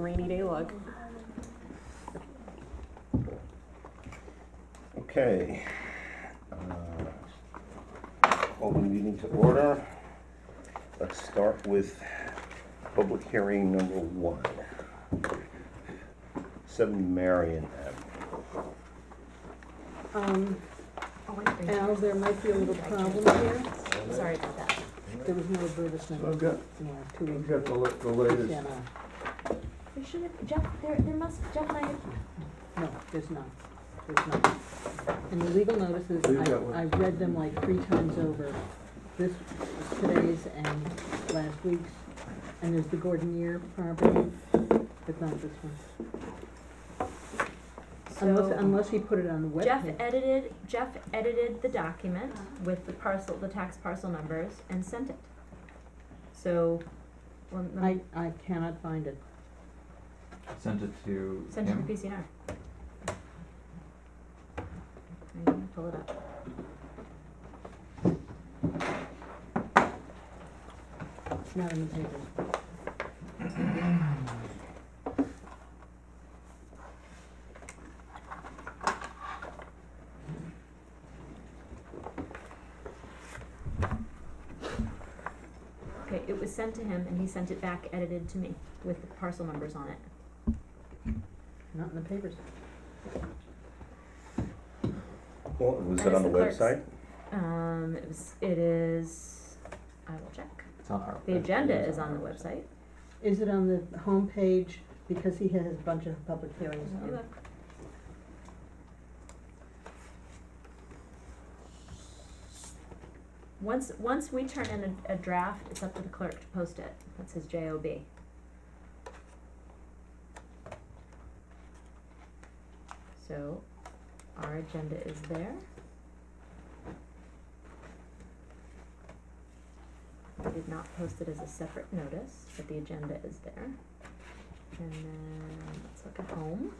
rainy day look. Okay. Call the meeting to order. Let's start with public hearing number 1. 7 Marion Avenue. Al, there might be a little problem here. Sorry about that. There was no advertisement. I've got, 2 weeks I've got ago. the latest. Yeah, There should have, Jeff, there must, Jeff and I have, no, there's not. There's not. And the legal notices, You've got one. I read them like 3 times over. This, today's and last week's. And there's the Gordon-Year property, but not this one. so Unless he put it on the webpage. Jeff edited the document with the parcel, the tax parcel numbers and sent it. So, well, I cannot find it. Sent it to send it to him? the PCNR. I'm gonna pull it up. It's not in the paper. Okay, it was sent to him and he sent it back edited to me with the parcel numbers on it. Not in the papers. Well, was That it is on the the clerk's. website? It is, I will check. It's on our. The agenda is on the website. Is it on the homepage, because he has a bunch of public hearings Let me on? look. Once we turn in a draft, it's up to the clerk to post it. That's his job. So, our agenda is there. I did not post it as a separate notice, but the agenda is there. And then, let's look at home.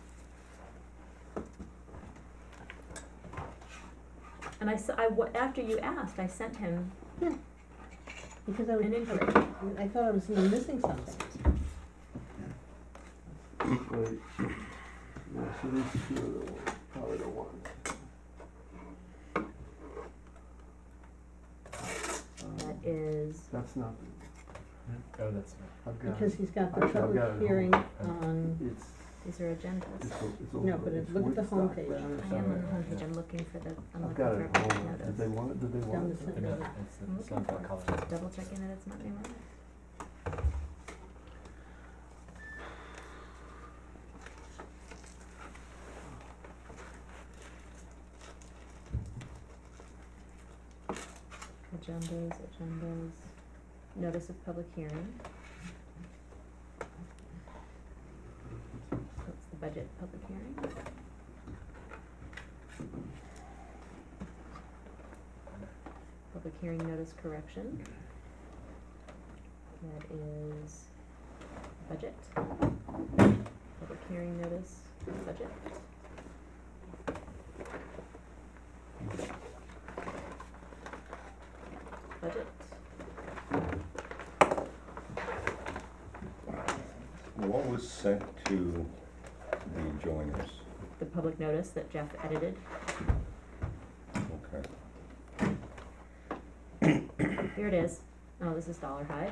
And after you asked, I sent him Because I was, an inquiry. I thought I was missing something. Wait. Yeah, so these two are the ones, probably the ones. That is, That's not, Oh, that's I've got, Because he's got the Actually, I've got public it hearing home. on, it's, these are agendas. it's No, over, but it's look at the Woodstock, homepage. but I am on the Somewhere. homepage, I'm looking for I've a got it public home, notice. did they want it, Down the it? center. it's not that color. Double checking that it's not anymore. Agendas, notice of public hearing. That's the budget public hearing. Public hearing notice correction. That is budget. Public hearing notice, budget. Budget. What was sent to the joiners? The public notice that Jeff edited. Okay. Here it is. Oh, this is Dollar High.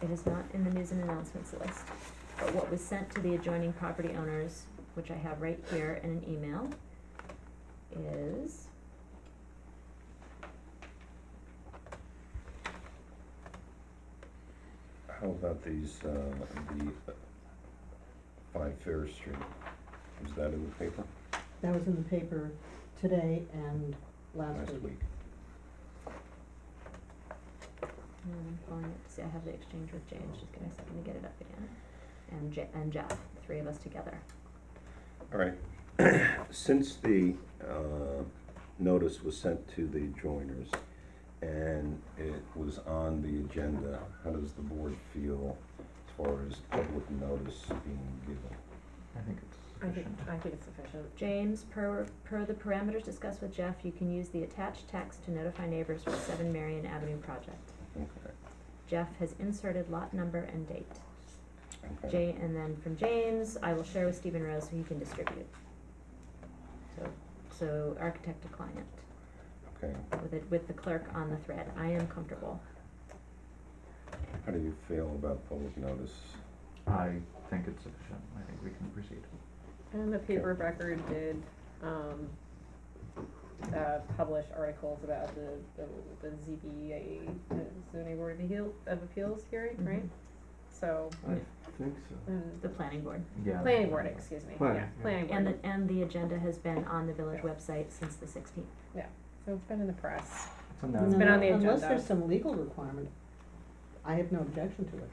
It is not in the news and announcements list, but what was sent to the adjoining property owners, which I have right here in an email, is How about these, the 5 Fair Street? Was that in the paper That was in the paper today and last last week. week? I'm pulling it, see, I have the exchange with James, just give me a second to get it up again. And Jeff, the 3 of us together. All right. Since the notice was sent to the joiners and it was on the agenda, how does the board feel as far as public notice being given? I think it's sufficient. I think it's sufficient. James, per the parameters discussed with Jeff, you can use the attached text to notify neighbors for the 7 Marion Avenue project. Okay, Jeff has inserted lot number and date. okay. And then from James, I will share with Stephen Rose so he can distribute. So architect to client, Okay, with the clerk on the thread. I am comfortable. how do you feel about public notice? I think it's sufficient, I think we can proceed. And the paper of record did, publish articles about the ZBA, zoning board of appeals hearing, right? Mhm. So, I think so. and The planning board. Yeah. planning board, excuse me, Planning, yeah, yeah. planning board. And the agenda has been on the village Yeah. website since the 16th. So it's been in the press. So No, now, It's been on the Unless agenda. there's some legal requirement, I have no objection to it.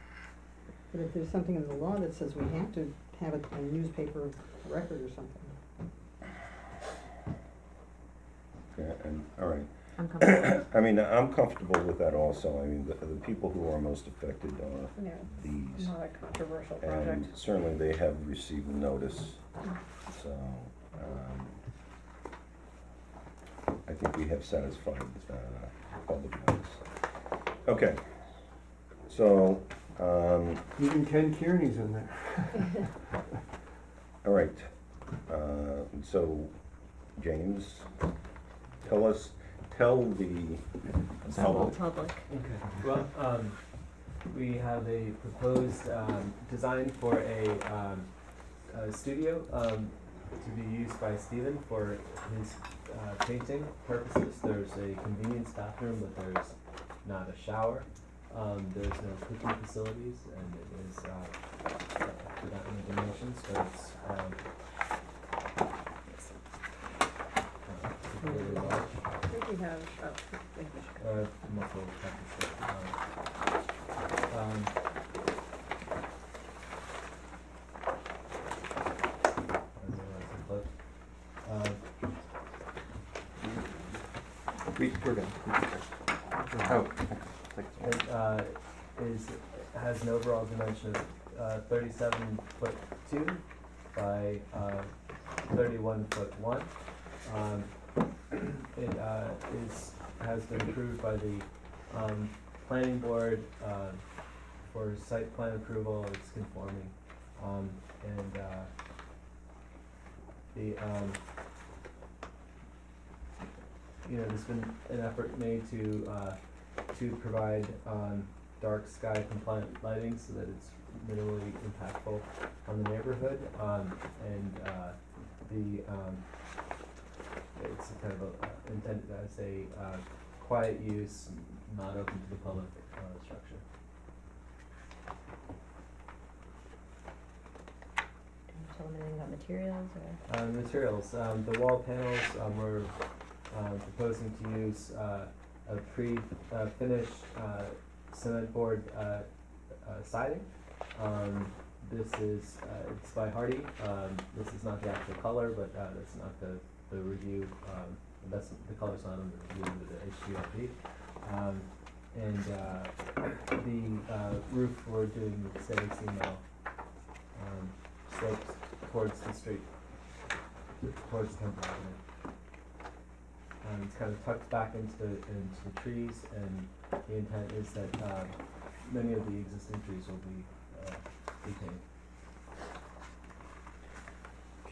But if there's something in the law that says we have to have it in a newspaper of record or something. Okay, and, all right. I'm comfortable. I mean, I'm comfortable with that also. I mean, the people who are most affected are Yeah, these. not a controversial project. And certainly they have received notice, so, I think we have satisfied, public notice. Okay, so, Even Ken Kearney's in there. all right, so, James, tell the Assemble. public. Public. Okay, well, we have a proposed, design for a studio, to be used by Stephen for his, painting purposes. There's a convenience bathroom, but there's not a shower. There's no cooking facilities, and it is, without any dimensions, but it's, really large. I think we have, thank you. Multiple copies. We're good. Oh, It has an overall dimension of 37'2" by 31'1". It has been approved by the planning board for site plan approval. It's conforming, and there's been an effort made to provide dark sky compliant lighting so that it's minimally impactful on the neighborhood, it's kind of intended as a quiet use, not open to the public structure. Do you tell them anything about materials or? Materials, the wall panels, we're proposing to use a finished cement board siding. This is, it's by Hardy. This is not the actual color, but that's not the review, the color's not under review with the HGLP. The roof we're doing with stainless steel metal, slopes towards the street, towards the Temple Avenue. It's kind of tucked back into the trees, and the intent is that many of the existing trees will be retained.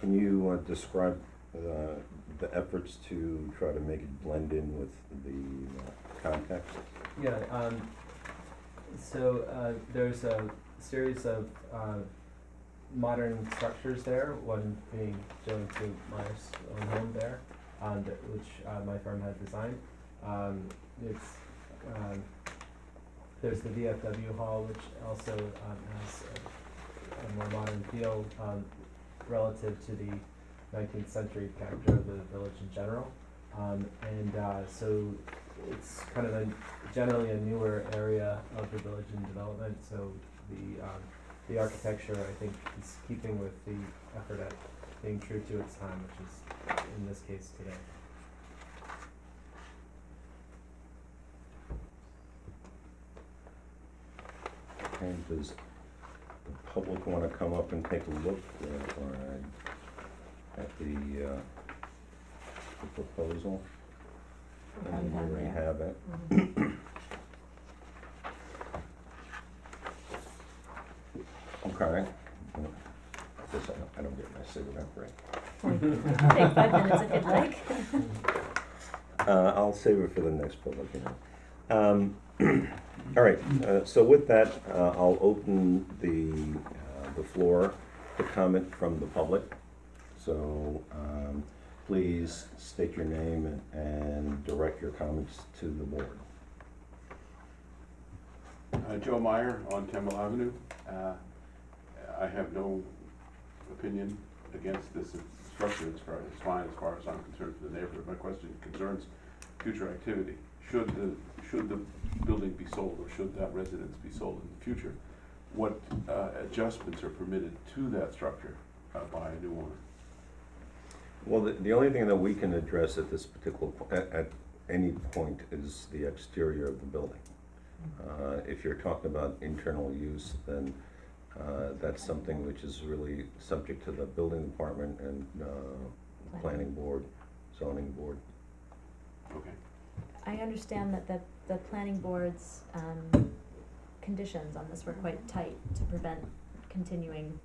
Can you describe the efforts to try to make it blend in with the context? Yeah, so there's a series of modern structures there, one being Joan Q. Myers' own home there, which my firm had designed. There's the VFW hall, which also has a more modern feel relative to the 19th century character of the village in general. So it's kind of generally a newer area of the village in development, so the architecture, I think, is keeping with the effort at being true to its time, which is in this case today. And does the public wanna come up and take a look at the proposal? And you already have it. say without break. Take 5 minutes if you'd like. I'll save it for the next public hearing. All right, so with that, I'll open the floor to comment from the public. So, please state your name and direct your comments to the board. Joe Meyer on Campbell Avenue. I have no opinion against this structure. It's fine as far as I'm concerned for the neighborhood. My question concerns future activity. Should the building be sold, or should that residence be sold in the future? What adjustments are permitted to that structure by a new owner? Well, the only thing that we can address at this particular, at any point is the exterior of the building. If you're talking about internal use, then that's something which is really subject to the building department and planning board, zoning board. Okay. I understand that the planning board's conditions on this were quite tight to prevent continuing,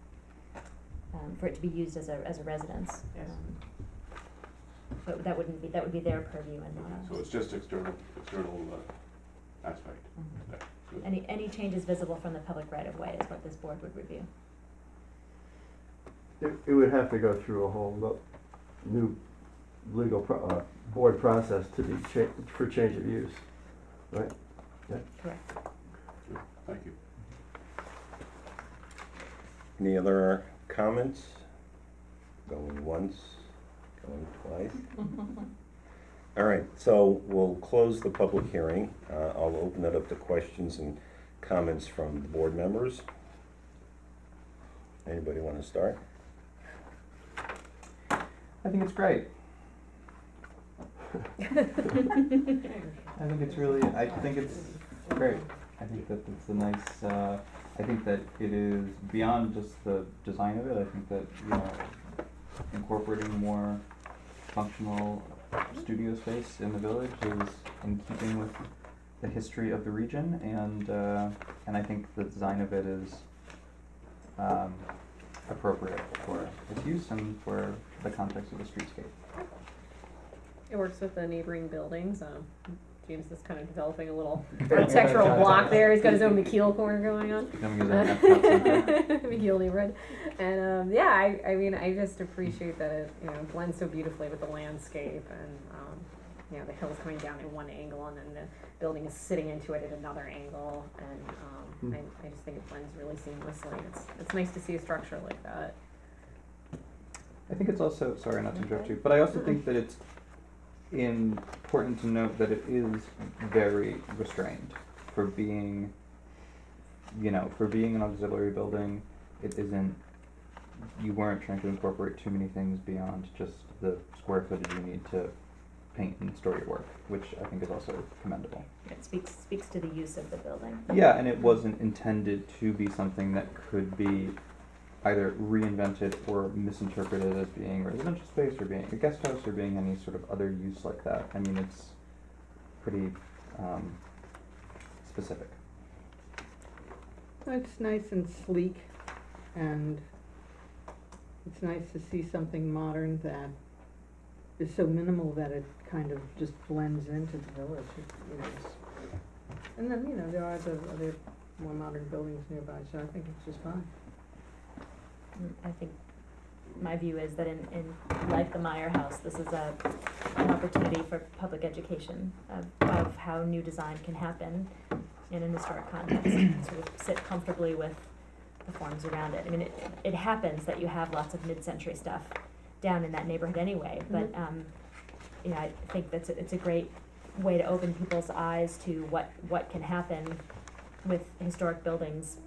for it to be used as a residence. Yes. But that would be their purview and not So ours. it's just external aspect. Mhm. Okay, good. Any changes visible from the public right of way is what this board would review. It would have to go through a whole new legal board process to be for change of use, right? Correct. Good. Thank you. Any other comments? Going once, going twice? All right, so we'll close the public hearing. I'll open it up to questions and comments from the board members. Anybody want to start? I think it's great. I think it's really, I think it's great. I think that it's a nice, I think that it is beyond just the design of it. I think that, you know, incorporating more functional studio space in the village is in keeping with the history of the region, and I think the design of it is appropriate for its use and for the context of the streetscape. It works with the neighboring buildings. James is kind of developing a little architectural block there. He's got his own McKeel corner going on. Becoming his own Epcot center. McKeel neighborhood. And yeah, I mean, I just appreciate that it, you know, blends so beautifully with the landscape, and you know, the hill's coming down at one angle and then the building is sitting into it at another angle, and I just think it blends really seamlessly. It's nice to see a structure like that. I think it's also, sorry not to interrupt you, but I also think that it's important to note that it is very restrained for being, you know, for being an auxiliary building. It isn't, you weren't trying to incorporate too many things beyond just the square footage you need to paint and store your work, which I think is also commendable. It speaks to the use of the building. Yeah, and it wasn't intended to be something that could be either reinvented or misinterpreted as being residential space or being a guest house or being any sort of other use like that. I mean, it's pretty specific. It's nice and sleek, and it's nice to see something modern that is so minimal that it kind of just blends into the village, you know. And then, you know, there are the other more modern buildings nearby, so I think it's just fine. I think my view is that in like the Meyer House, this is an opportunity for public education of how new design can happen in an historic context, and sort of sit comfortably with the forms around it. I mean, it happens that you have lots of mid-century stuff down in that neighborhood anyway, but you know, I think it's a great way to open people's eyes to what can happen with historic buildings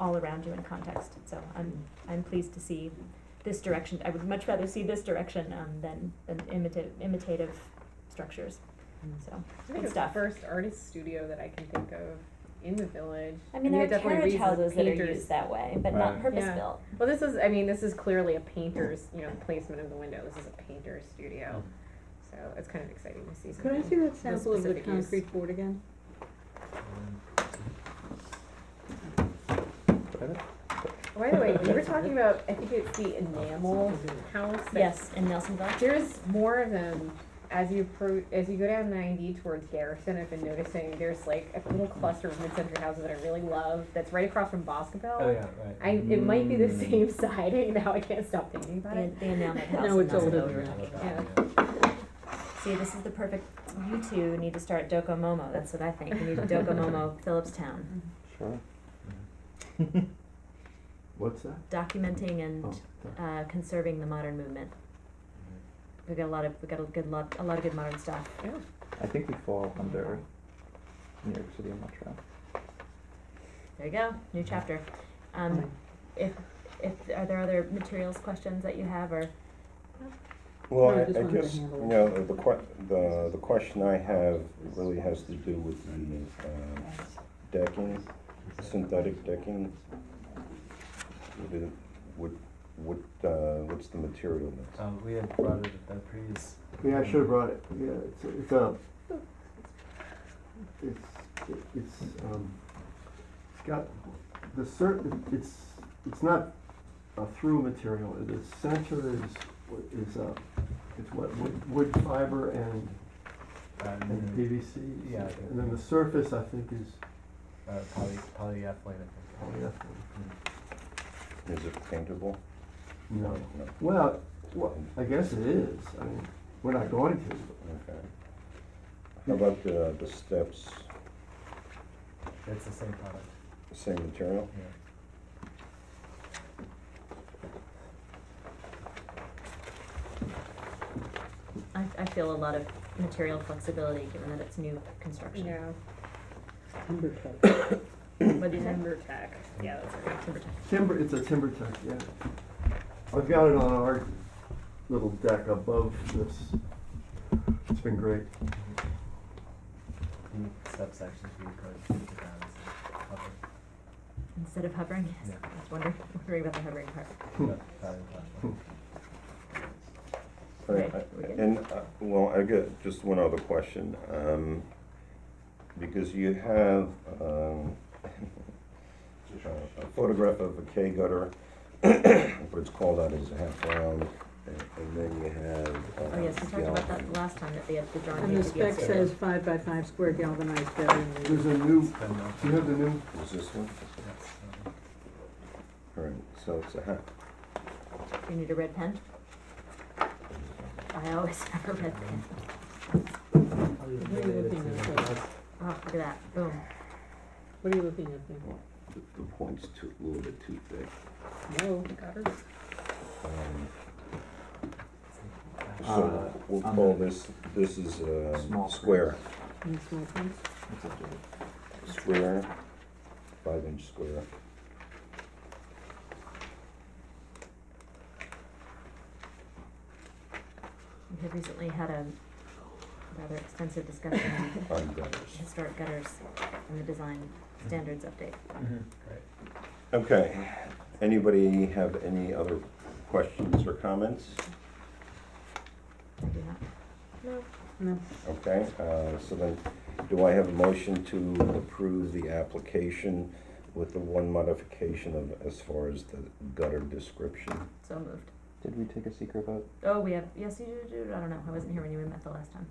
all around you in context. So I'm pleased to see this direction. I would much rather see this direction than imitative structures. So I think good it's stuff. the first artist studio that I can think of in the village. I mean, there it are definitely carriage reads as houses that are painters. used that way, but not Right. purpose Yeah. built. Well, this is clearly a painter's, you know, placement of the window. This is a painter's studio. So it's kind of exciting to see something. Could I see that sample of the specific use. concrete board again? By the way, we were talking about, I think it's the enamel house. that- Yes, in Nelsonville. There's more of them as you as you go down 90 towards Garrison. I've been noticing there's like a little cluster of mid-century houses that I really love. That's right across from Boscobel. Oh, yeah, right. It might be the same siding. Now I can't stop thinking about it. The enameled house No, in it's older Nelsonville. than that. Yeah. See, this is the perfect, you two need to start Docomomo, that's what I think. We need a Docomomo Phillipstown, Sure. What's that? documenting and Oh, sorry. conserving the modern movement. We got a lot of good modern stuff. I think we fall under New York City and Metro. There you go, new chapter. If are there other materials questions that you have, or Well, No, I I just wanted to guess, handle you it. know, the question I have really has to do with the, decking, synthetic decking. What's the material mix? We had brought it at the previous. Yeah, I should have brought it, yeah, it's got the it's not a through material, the center it's what, wood fiber and PVC? Yeah. And then the surface, I think, is Polyethylene, I think. polyethylene. Is it paintable? No. No. Well, I guess it is, I mean, we're not going to. Okay. How about the steps, It's the same product, same material? yeah. I feel a lot of material flexibility given that it's new construction. Yeah. Timber tech. What do you say? Timber tech. Yeah, that's right. Timber tech. Timber, it's a timber tech, yeah. I've got it on our little deck above this. It's been great. The steps actually be could put down as a cover. Instead of hovering, yes. Yeah. I was wondering about the hovering part. But that is last Okay, Right, we good? and, well, I get just one other question, because you have, a photograph of a K gutter, but it's called out as a half round, and then you have, Oh, yes, we talked about that last time, that the drawing And the needs to be spec updated. says 5x5 square galvanized bedding. There's a new, It's been, do you have the new? is this one? yes, All right, so it's a half, You need a red pen? I always have a red pen. I'll leave it What are you related looking to at, the- Joe? Oh, look at that, boom. What are you looking at there? the point's a little bit too thick. No. Gutters. So we'll on call the this is small square, Any small things? It's up to you. square, 5-inch square. We have recently had a rather extensive discussion on On gutters. historic gutters and the design standards update. Great. Okay, anybody have any other questions or comments? I do not. No. Okay, so then, do I have a motion to approve the application with the one modification of, as far as the gutter description? So moved. Did we take a secret vote? Oh, we have, yes, you do, I don't know, I wasn't here when you met the last time.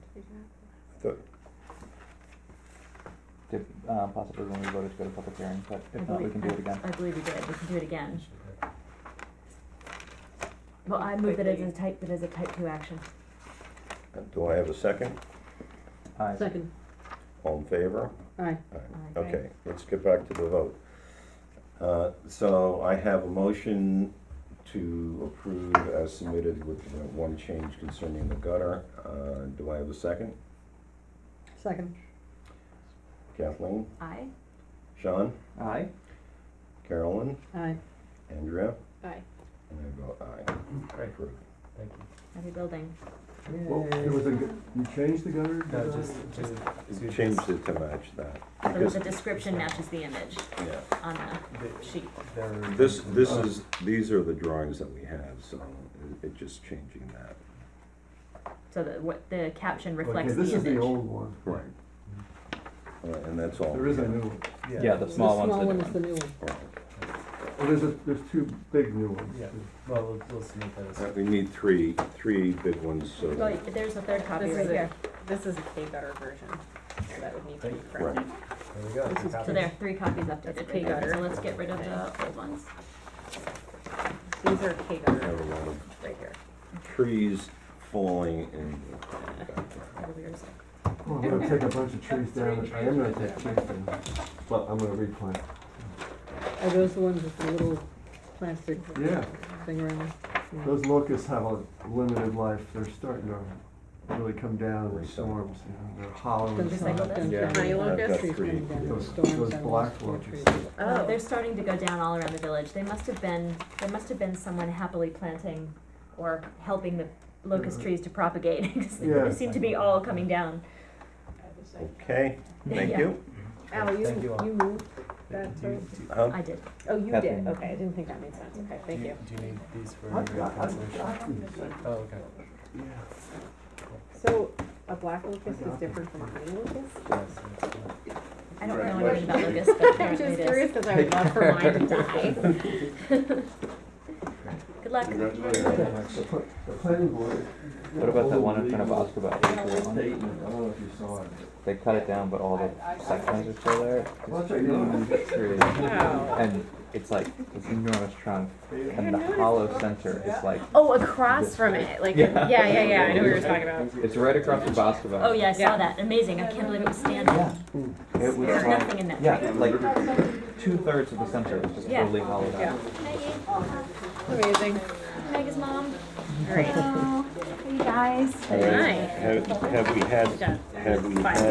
Did, possibly when we voted to go to public hearing, but I if not, we believe- can do it again. I believe we did, we can do it again. Should Well, I move that as a type 2 action. Do I have a second? Aye. Second. All in favor? Aye. Aye. Aye. Okay, let's get back to the vote. So I have a motion to approve as submitted with one change concerning the gutter. Do I have a second? Second. Kathleen? Aye. Sean? Aye. Carolyn? Aye. Andrea? Aye. And I vote aye. Great. Approved. Thank you. Happy building. Well, there was you changed the gutter? No, design? just to Changed it to match that. So Because, the description matches the image yeah, on the sheet. there. these are the drawings that we have, so it's just changing that. So that what the caption reflects Okay, the this is the image. old one. Right. And that's all. There is a new one. Yeah, the small The one's small the one new is the one. new one. Right. Well, there's two big new ones. Yeah. Well, we'll submit those. We need three big ones, so. Well, there's a third copy This right is here. This is a K-gutter version, so that would need to be Right. corrected. There we go. This two is- So copies. there are 3 copies updated That's right okay, there, gutter. so let's get rid of the old ones. These are I have K-gutter a lot of right here. trees falling and. Oh, I'm gonna take a bunch of trees down, I am gonna take trees down, but I'm gonna replant. Are those the ones with the little plastic Yeah, thing around? Yeah. those locusts have a limited life, they're starting to really come down in storms, they're hollow Those inside. Recycle them? Yeah. Honey I've locust? got Trees three. coming down, Those- storms those and black small locusts. trees. They're starting to go down all around the village. There must have been someone happily planting or helping the locust Mhm. trees to propagate, because Yeah. they seem to be all coming down. Okay, thank Yeah. you. Al, Thank you all. you moved that, Do you, right? do, I did. Oh, you Kathleen. did, okay, I didn't think that made sense, okay, thank you. do you need these for I've your got conservation? trees. Oh, okay. Yeah. So, a black locust is different from a honey locust? Yes, that's good. I don't know anything Congratulations. about locusts, but I'm apparently just it is. curious, cause I would love for mine to die. Good luck. Congratulations. The planning board. What about that one in front of Oscar about Statement, I don't know if you saw it. They cut it down, but all the sections are still there. Well, It's that's right, huge tree. Wow. And it's like this enormous trunk, and the hollow center is like, Oh, across from it, like, Yeah. yeah, I know what you're talking about. it's right across from Boscoville. Oh, yeah, I saw Yeah. that. Amazing. I can't believe it was standing. It was There's like, nothing in that yeah, tree. like 2/3 of the center was just Yeah. totally hollowed Yeah. out. Amazing. Meg's mom. Great. Hello, you guys. Hi. Have we had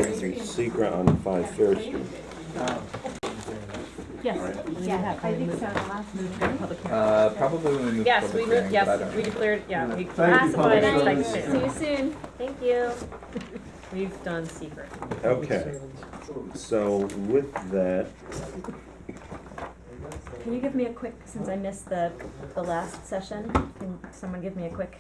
the secret on 5 Fair Street? Yes. Yeah, I think so, the last meeting. Public hearing. Probably when we moved Yes, public we hearing, moved, but I yes, don't we know. declared, yeah, we Thank you, classified it public as service. like, See you soon. Thank you. we've done secret. Okay, so with that, Can you give me a quick, since I missed the last session, can someone give me a quick?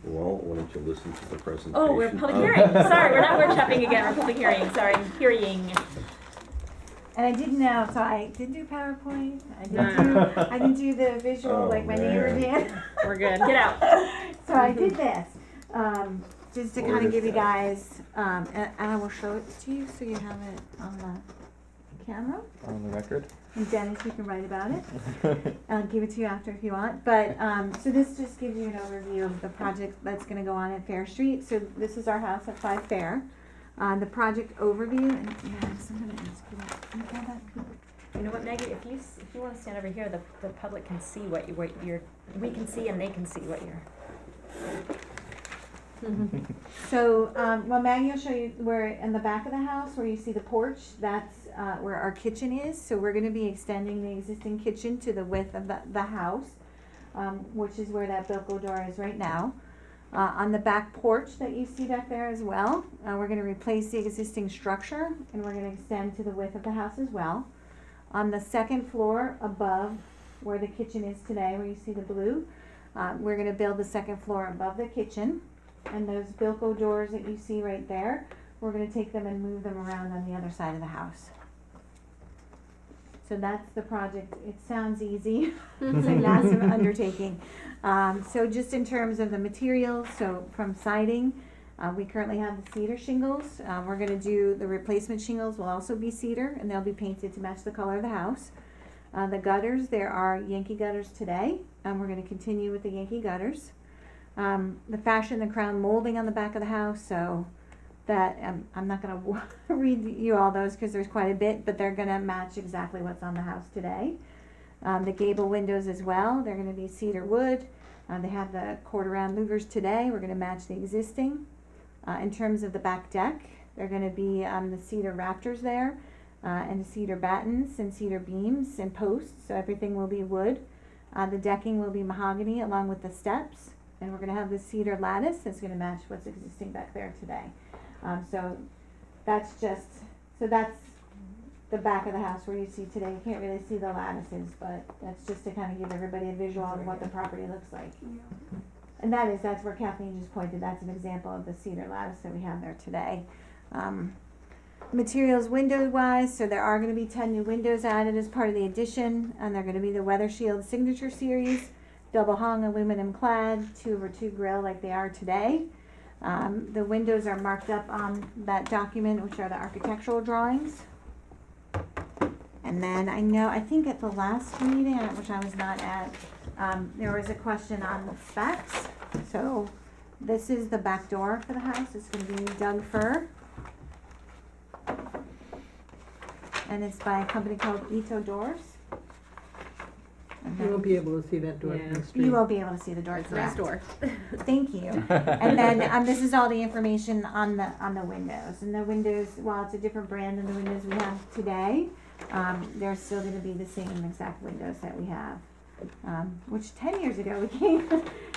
well, why don't you listen to the presentation? Oh, we're public hearing. Sorry, we're not workshopping again. We're public hearing. Sorry, hearing. And I didn't know, so I did do PowerPoint, I didn't do the visual Oh, like my neighbor man. did. We're good. Get out. So I did this, just to kind of give you guys, and I will show it to you so you have it on the camera. On the record. And Dennis, you can write about it. I'll give it to you after if you want. But, so this just gives you an overview of the project that's gonna go on at Fair Street. So this is our house at 5 Fair. The project overview, and yeah, so I'm gonna ask you, can you grab that? You know what, Maggie? If you want to stand over here, the public can see what you're. We can see and they can see what you're. So, well, Maggie will show you where in the back of the house where you see the porch, that's where our kitchen is. So we're gonna be extending the existing kitchen to the width of the house, which is where that Bilko door is right now. On the back porch that you see back there as well, we're gonna replace the existing structure and we're gonna extend to the width of the house as well. On the second floor above where the kitchen is today, where you see the blue, we're gonna build the second floor above the kitchen. And those Bilko doors that you see right there, we're gonna take them and move them around on the other side of the house. So that's the project. It sounds easy. It's a massive undertaking. So just in terms of the materials, so from siding, we currently have the cedar shingles. We're gonna do the replacement shingles will also be cedar and they'll be painted to match the color of the house. The gutters, there are Yankee gutters today, and we're gonna continue with the Yankee gutters. The fashion, the crown molding on the back of the house, so that, I'm not gonna read you all those because there's quite a bit, but they're gonna match exactly what's on the house today. The gable windows as well, they're gonna be cedar wood. They have the quarter round louvers today, we're gonna match the existing. In terms of the back deck, they're gonna be the cedar rafters there, and the cedar battens and cedar beams and posts, so everything will be wood. The decking will be mahogany along with the steps, and we're gonna have the cedar lattice that's gonna match what's existing back there today. So that's the back of the house where you see today. You can't really see the lattices, but that's just to kind of give everybody a visual of what the property looks like. And that's where Kathleen just pointed, that's an example of the cedar lattice that we have there today. Materials window wise, so there are gonna be 10 new windows added as part of the addition, and they're gonna be the Weather Shield Signature Series, double hung aluminum clad, 2/2 grill like they are today. The windows are marked up on that document, which are the architectural drawings. And then I think at the last meeting, which I was not at, there was a question on the specs. So this is the back door for the house. It's gonna be Doug Fir. And it's by a company called Ito Doors. And You won't then be able to see that door from Yeah. the street. you won't be able to see the door, It's a nice correct? door. Thank you. And then, this is all the information on the windows. And the windows, while it's a different brand than the windows we have today, they're still gonna be the same exact windows that we have. Which 10 years ago we came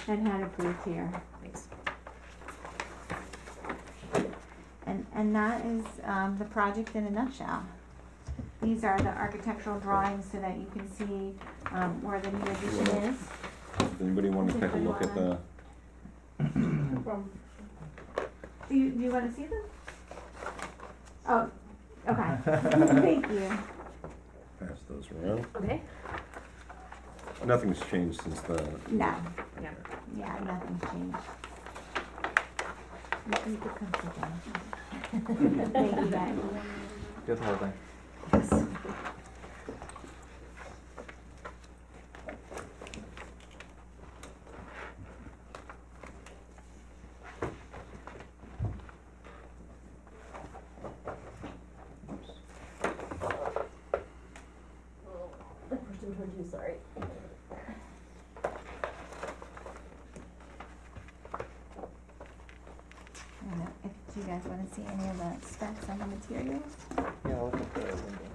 and had approved here. Nice. And that is, the project in a nutshell. These are the architectural drawings so that you can see, where the new addition is. Does anybody wanna take a look at the, Do you wanna see them? Oh, okay. Thank you. pass those around? Okay. Nothing's changed since the. No, Yeah. yeah, nothing's changed. You could come sit down. Thank you, guys. Good whole thing. Yes. Sorry. I don't know if you guys wanna see any of the specs on the materials. Yeah, I'll look at the window.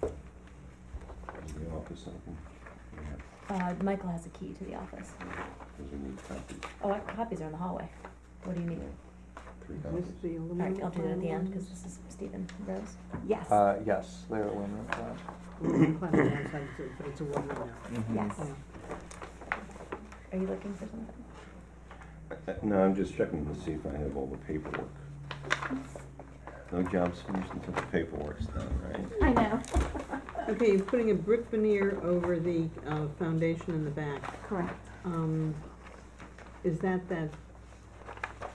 Is the office open? Yeah, Michael has a key to the office. because we need copies, Oh, copies are in the hallway. What do you need? 3 This copies. is the All aluminum. right, I'll do that at the end, ones. because this is Stephen Rose. Yes, Yes, they're aluminum clad. Aluminum clad on the outside, but it's aluminum now. yes. Yeah. Are you looking for something? No, I'm just checking to see if I have all the paperwork. No job's finished until the paperwork's done, right? I know. Okay, you're putting a brick veneer over the, foundation in the back. Correct. Is that,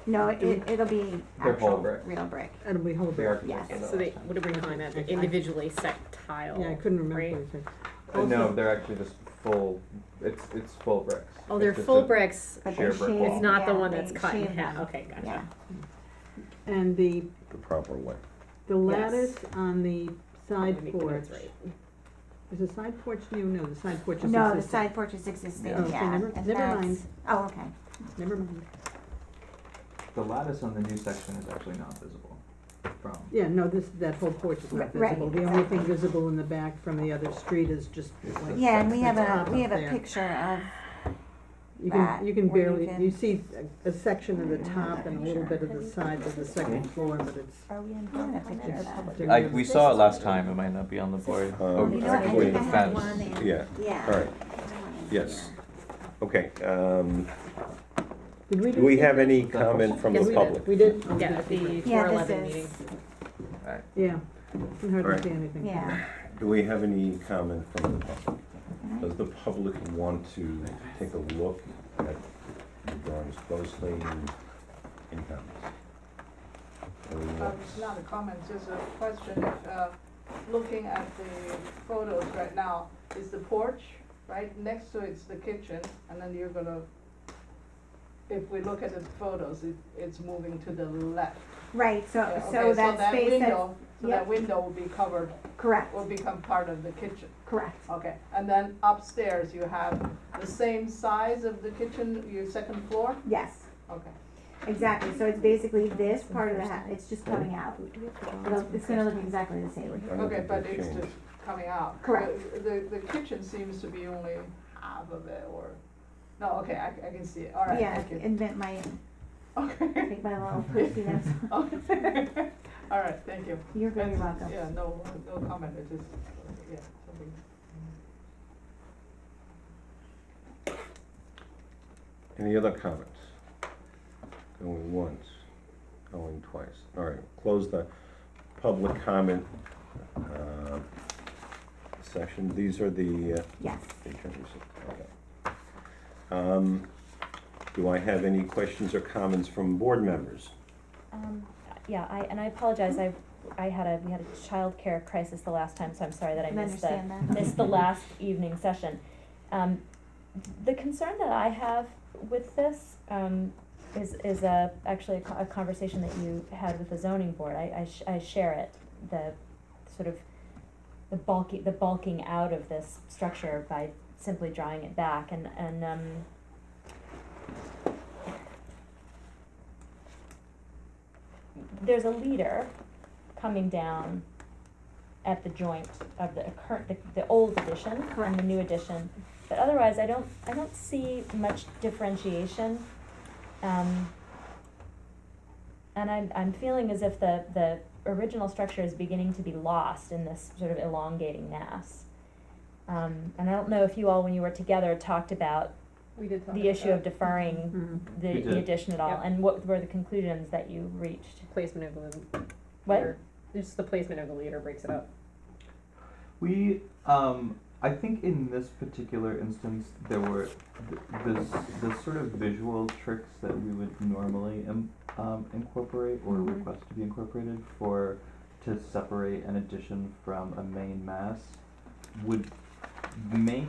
No, it'll be They're whole actual brick. real brick. that'll be whole The brick? architect Yes. did So they, that. what are we calling that? I- Individually set tile. Yeah, I couldn't remember right? what you said. No, Also- they're actually just full, it's full bricks. Oh, they're It's just full a- bricks. But Sheer they brick shave, wall. It's not the yeah, one they that's cut in shave half. them. Okay, gotcha. Yeah. And the proper way. The Yes. lattice on the side Let me make the porch, notes right. is the side porch new? No, the side porch is No, the existing. side porch is existing, Yeah. Oh, okay, yeah. never- And never that's- mind. Oh, okay. Never mind. The lattice on the new section is actually not visible from. Yeah, no, that whole porch is not Right, visible. The only thing exactly. visible in the back from the other street is just, It's like, the Yeah, and we It's have up a there. picture of, you that, can, you can where you barely, can- you see a section of the I have top that and a little picture. bit of the side of the second floor, but it's. are we in that picture of that? it's- We saw it last time, it might not be on the board. Oh, You know what, I actually, think I have fence. one in, Yeah, yeah. all right, I have one in yes. here. Okay, Did we do we have any Is that comment from Yes, the we public? We did? Oh, Yeah, did. at the Yeah, 411 this meeting. Alright. Yeah, can hardly Alright. see anything. Yeah. Do we have any comment from the public? Alright. Does the public want to take a look at the drawings closely and any comments? It's not a comment, just a question. Looking at the photos right now, is the porch, right, next to it's the kitchen, and then you're gonna, if we look at the photos, it's moving to the left. Right, so, Yeah, so okay, that space that's, window, so yep. that window will be covered, correct, will become part of the kitchen. correct. Okay, and then upstairs, you have the same size of the kitchen, your second floor? Yes, Okay. exactly. So it's basically this part of the house, it's just coming out. It's gonna look exactly the same. I don't Okay, think but they've it's changed. just coming out. Correct. The kitchen seems to be only half of it, or, no, okay, I can see it, all right, Yeah, thank you. invent my, Okay, take my little post-it notes. okay, all right, thank you. You're very That's- welcome. Yeah, no comment, it just, yeah, something. Any other comments? Going once, going twice. All right, close the public comment section. These are the Yes. okay. Do I have any questions or comments from board members? Yeah, I apologize, we had a childcare crisis the last time, so I'm sorry that I I missed understand that. missed the last evening session. The concern that I have with this, is actually a conversation that you had with the zoning board. I share it, the sort of the bulking out of this structure by simply drawing it back and there's a leader coming down at the joint of the the old addition and the new addition, but otherwise I don't see much differentiation. And I'm feeling as if the original structure is beginning to be lost in this sort of elongating mass. And I don't know if you all, when you were together, talked about We did talk the about issue that. of deferring Mhm. We the did. addition at all, Yep. and what were the conclusions that you reached? Placement of the What? leader. Just the placement of the leader breaks it up. We, I think in this particular instance, there were the sort of visual tricks that we would normally incorporate or Mhm. request to be incorporated to separate an addition from a main mass would make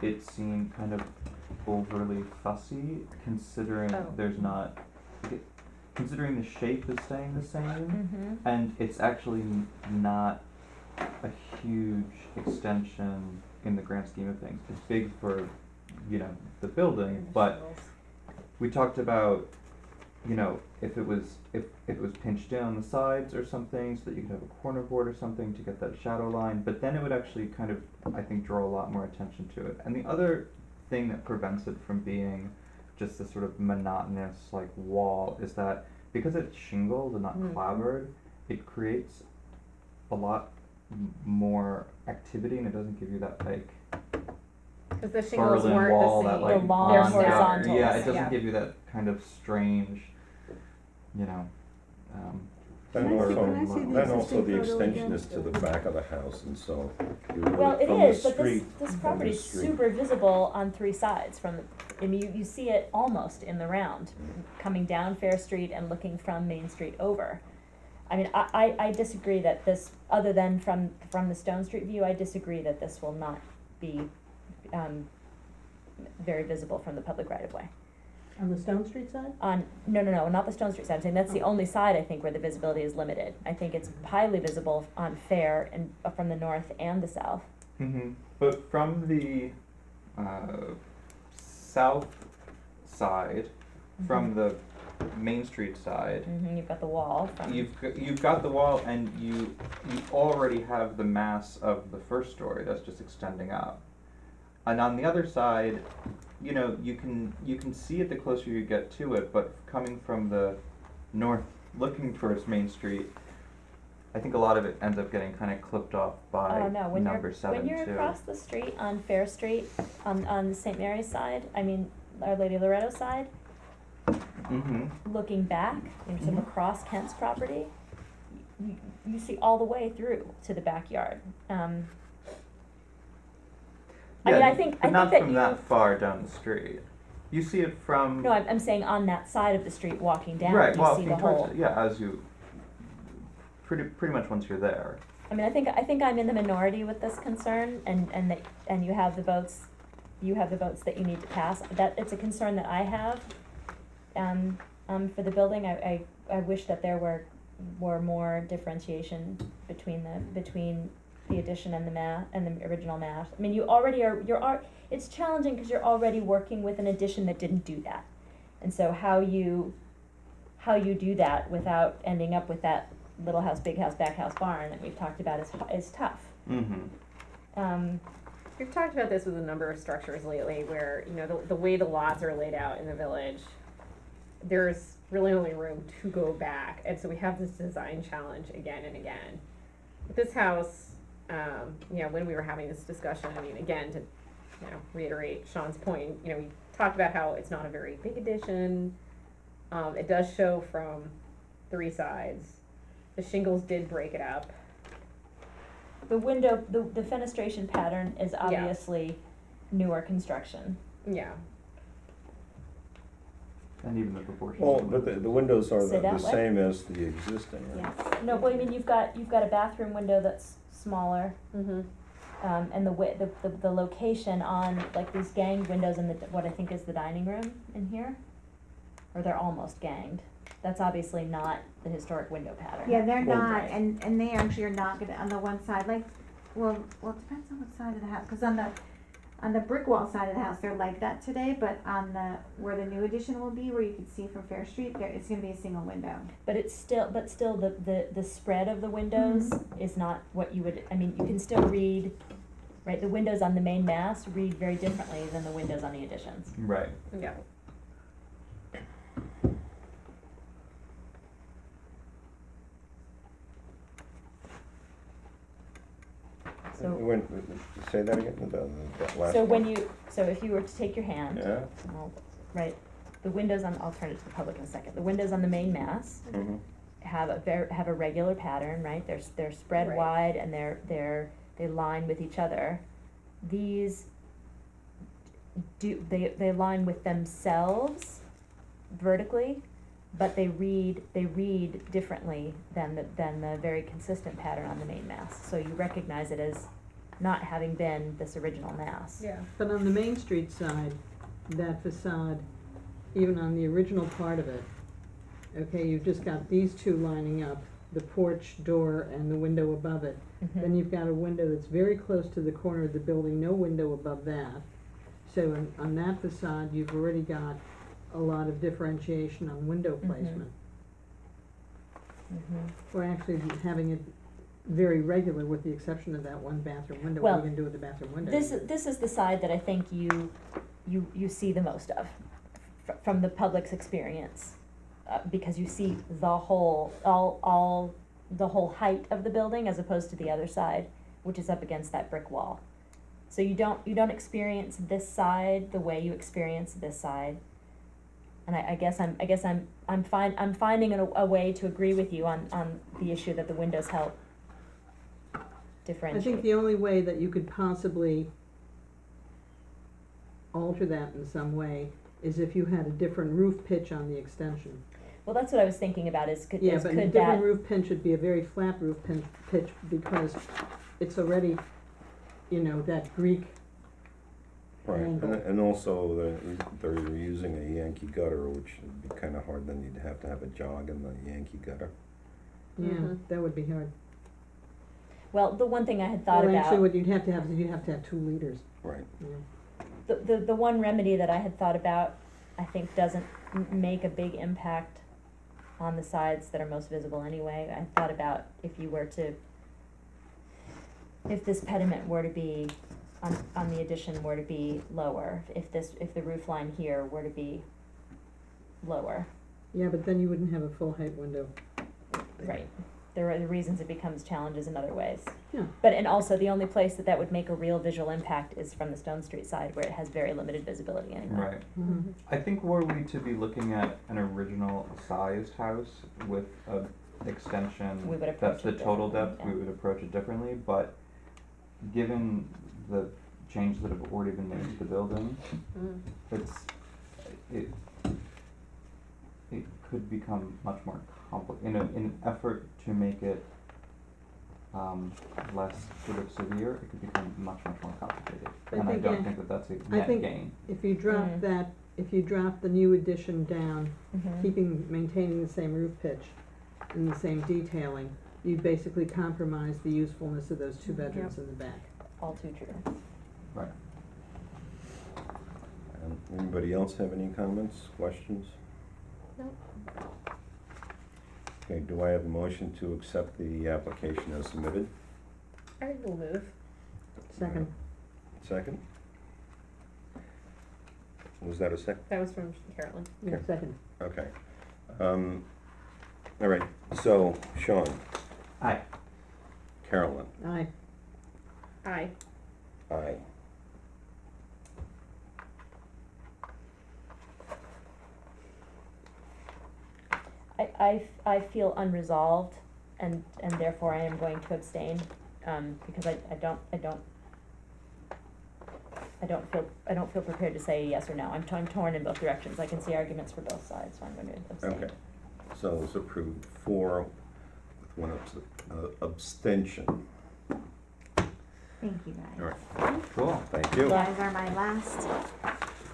it seem kind of overly fussy, considering Oh. there's not, considering the shape is staying the same. Mm-hmm. And it's actually not a huge extension in the grand scheme of things. It's big for, the building, but we talked about, if it was pinched down the sides or something, so that you could have a corner board or something to get that shadow line, but then it would actually kind of, I think, draw a lot more attention to it. And the other thing that prevents it from being just this sort of monotonous wall is that because it's shingled and not Mhm. clapboard, it creates a lot more activity, and it doesn't give you that Because the shingles Berlin weren't wall, the that same. The long They're ongoing- horizontals. Yeah, it doesn't Yeah. give you that kind of strange, And Can I see- also, can I see the then also existing the photo extension again? is to the back of the house, and so you would, Well, it from the is, but street, this from property the is street. super visible on three sides from the, I mean, you see it almost in the round, coming down Fair Street and looking from Main Street over. I mean, I disagree that this, other than from the Stone Street view, I disagree that this will not be, very visible from the public right of way. On the Stone Street side? No, not the Stone Street side, I'm saying that's the Oh. only side, I think, where the visibility is limited. I think it's highly visible on Fair and from the north and the south. Mm-hmm. But from the south side, from the Main Street side, You've got the wall from. you've got the wall, and you already have the mass of the first story that's just extending up. And on the other side, you can see it the closer you get to it, but coming from the north, looking towards Main Street, I think a lot of it ends up getting kind of clipped off by Oh, no, when number you're, 7 when you're too. across the street on Fair Street, on the St. Mary's side, I mean, Our Lady Loretto side, Mm-hmm. looking back, sort of across Kent's property, you see all the way through to the backyard. I mean, I think but not that from you, that far down the street. You see it from no, I'm saying on that side of the street walking down, right, you see walking the towards whole. it. Yeah, as you pretty much once you're there. I mean, I think I'm in the minority with this concern, and you have the votes that you need to pass. That it's a concern that I have, for the building. I wish that there were more differentiation between the addition and the original mass. I mean, it's challenging because you're already working with an addition that didn't do that, and so how you do that without ending up with that little house, big house, back house barn that we've talked about is tough. Mm-hmm. We've talked about this with a number of structures lately where, the way the lots are laid out in the village, there's really only room to go back. And so we have this design challenge again and again. With this house, when we were having this discussion, I mean, again, to reiterate Sean's point, we talked about how it's not a very big addition. It does show from 3 sides. The shingles did break it up. The window, the fenestration pattern is obviously newer construction. Yeah, And even the proportions. Well, of but the windows are Say the that way? same as the existing, right? Yes. No, but I mean, you've got a bathroom window that's smaller, mm-hmm, and the location on, like, these ganged windows in what I think is the dining room in here, or they're almost ganged. That's obviously not the historic window pattern. Yeah, they're Well, not, right. and they actually are not gonna, on the one side, like, well, it depends on what side of the house, cause on the brick wall side of the house, they're like that today, but on where the new addition will be, where you can see from Fair Street, it's gonna be a single window. But still the spread of the windows is not what you would, I mean, you can still read, right, the windows on the main mass read very differently than the windows on the additions. Right. yeah. So, Say that again, that last so one. when you, so if you were to take your hand, Yeah, right, the windows on, I'll turn it to the public in a second, the windows on the main mass mhm, have a regular pattern, right? They're spread Right. wide and they line with each other. These they line with themselves vertically, but they read differently than the very consistent pattern on the main mass. So you recognize it as not having been this original mass. Yeah. But on the Main Street side, that facade, even on the original part of it, okay, you've just got these two lining up, the porch door and the window above it. Mhm. Then you've got a window that's very close to the corner of the building, no window above that. So on that facade, you've already got a lot of differentiation on window Mhm. placement. Mhm. Or actually having it very regular with the exception of that one bathroom window. What are Well, you gonna do with the bathroom window? This is the side that I think you see the most of from the public's experience, because you see the whole the whole height of the building as opposed to the other side, which is up against that brick wall. So you don't experience this side the way you experience this side. And I guess I'm finding a way to agree with you on the issue that the windows help I differentiate. think the only way that you could possibly alter that in some way is if you had a different roof pitch on the extension. Well, that's what I was thinking about Yeah, but a could different that, roof pitch would be a very flat roof pitch because it's already, that Greek right, angle. and also they're using a Yankee gutter, which would be kinda hard, then you'd have to have a jog in the Yankee gutter. Yeah, Mhm. that would be hard. well, the one thing I had thought Well, about. actually, what you'd have to have is you'd have to have 2 liters, Right, The one remedy that I had thought about, I think doesn't make a big impact on the sides that are most visible anyway. I thought about if this pediment were to be, on the addition were to be lower, if the roof line here were to be lower, Yeah, but then you wouldn't have a full height window. right? There are the reasons it becomes challenges in other ways. Yeah. But, and also, the only place that would make a real visual impact is from the Stone Street side, where it has very limited visibility anyway. Right. Mhm. I think were we to be looking at an original sized house with a extension We would that's approach the it total differently, depth, yeah. we would approach it differently, but given the changes that have already been made to the building, Mm. it could become much more in an effort to make it less sort of severe, it could become much more complicated. I And I think, don't yeah, think that that's a I net think- gain. If you drop Mm. if you drop the new addition down, Mhm. maintaining the same roof pitch and the same detailing, you basically compromise the usefulness of those 2 bedrooms in the back. All too true. Right. Anybody else have any comments, questions? Nope. Okay, do I have a motion to accept the application as submitted? I will move. Second, Second? Was that a second? That was from Carolyn. yeah, Okay. second. Okay. All right, so Sean, Aye. Carolyn, Aye. Aye. aye. I feel unresolved, and therefore I am going to abstain, because I don't feel prepared to say yes or no. I'm torn in both directions. I can see arguments for both sides, so I'm going to abstain. Okay, so it's approved 4 with 1 abstention. Thank you guys. All right, Cool. thank You you. guys are my last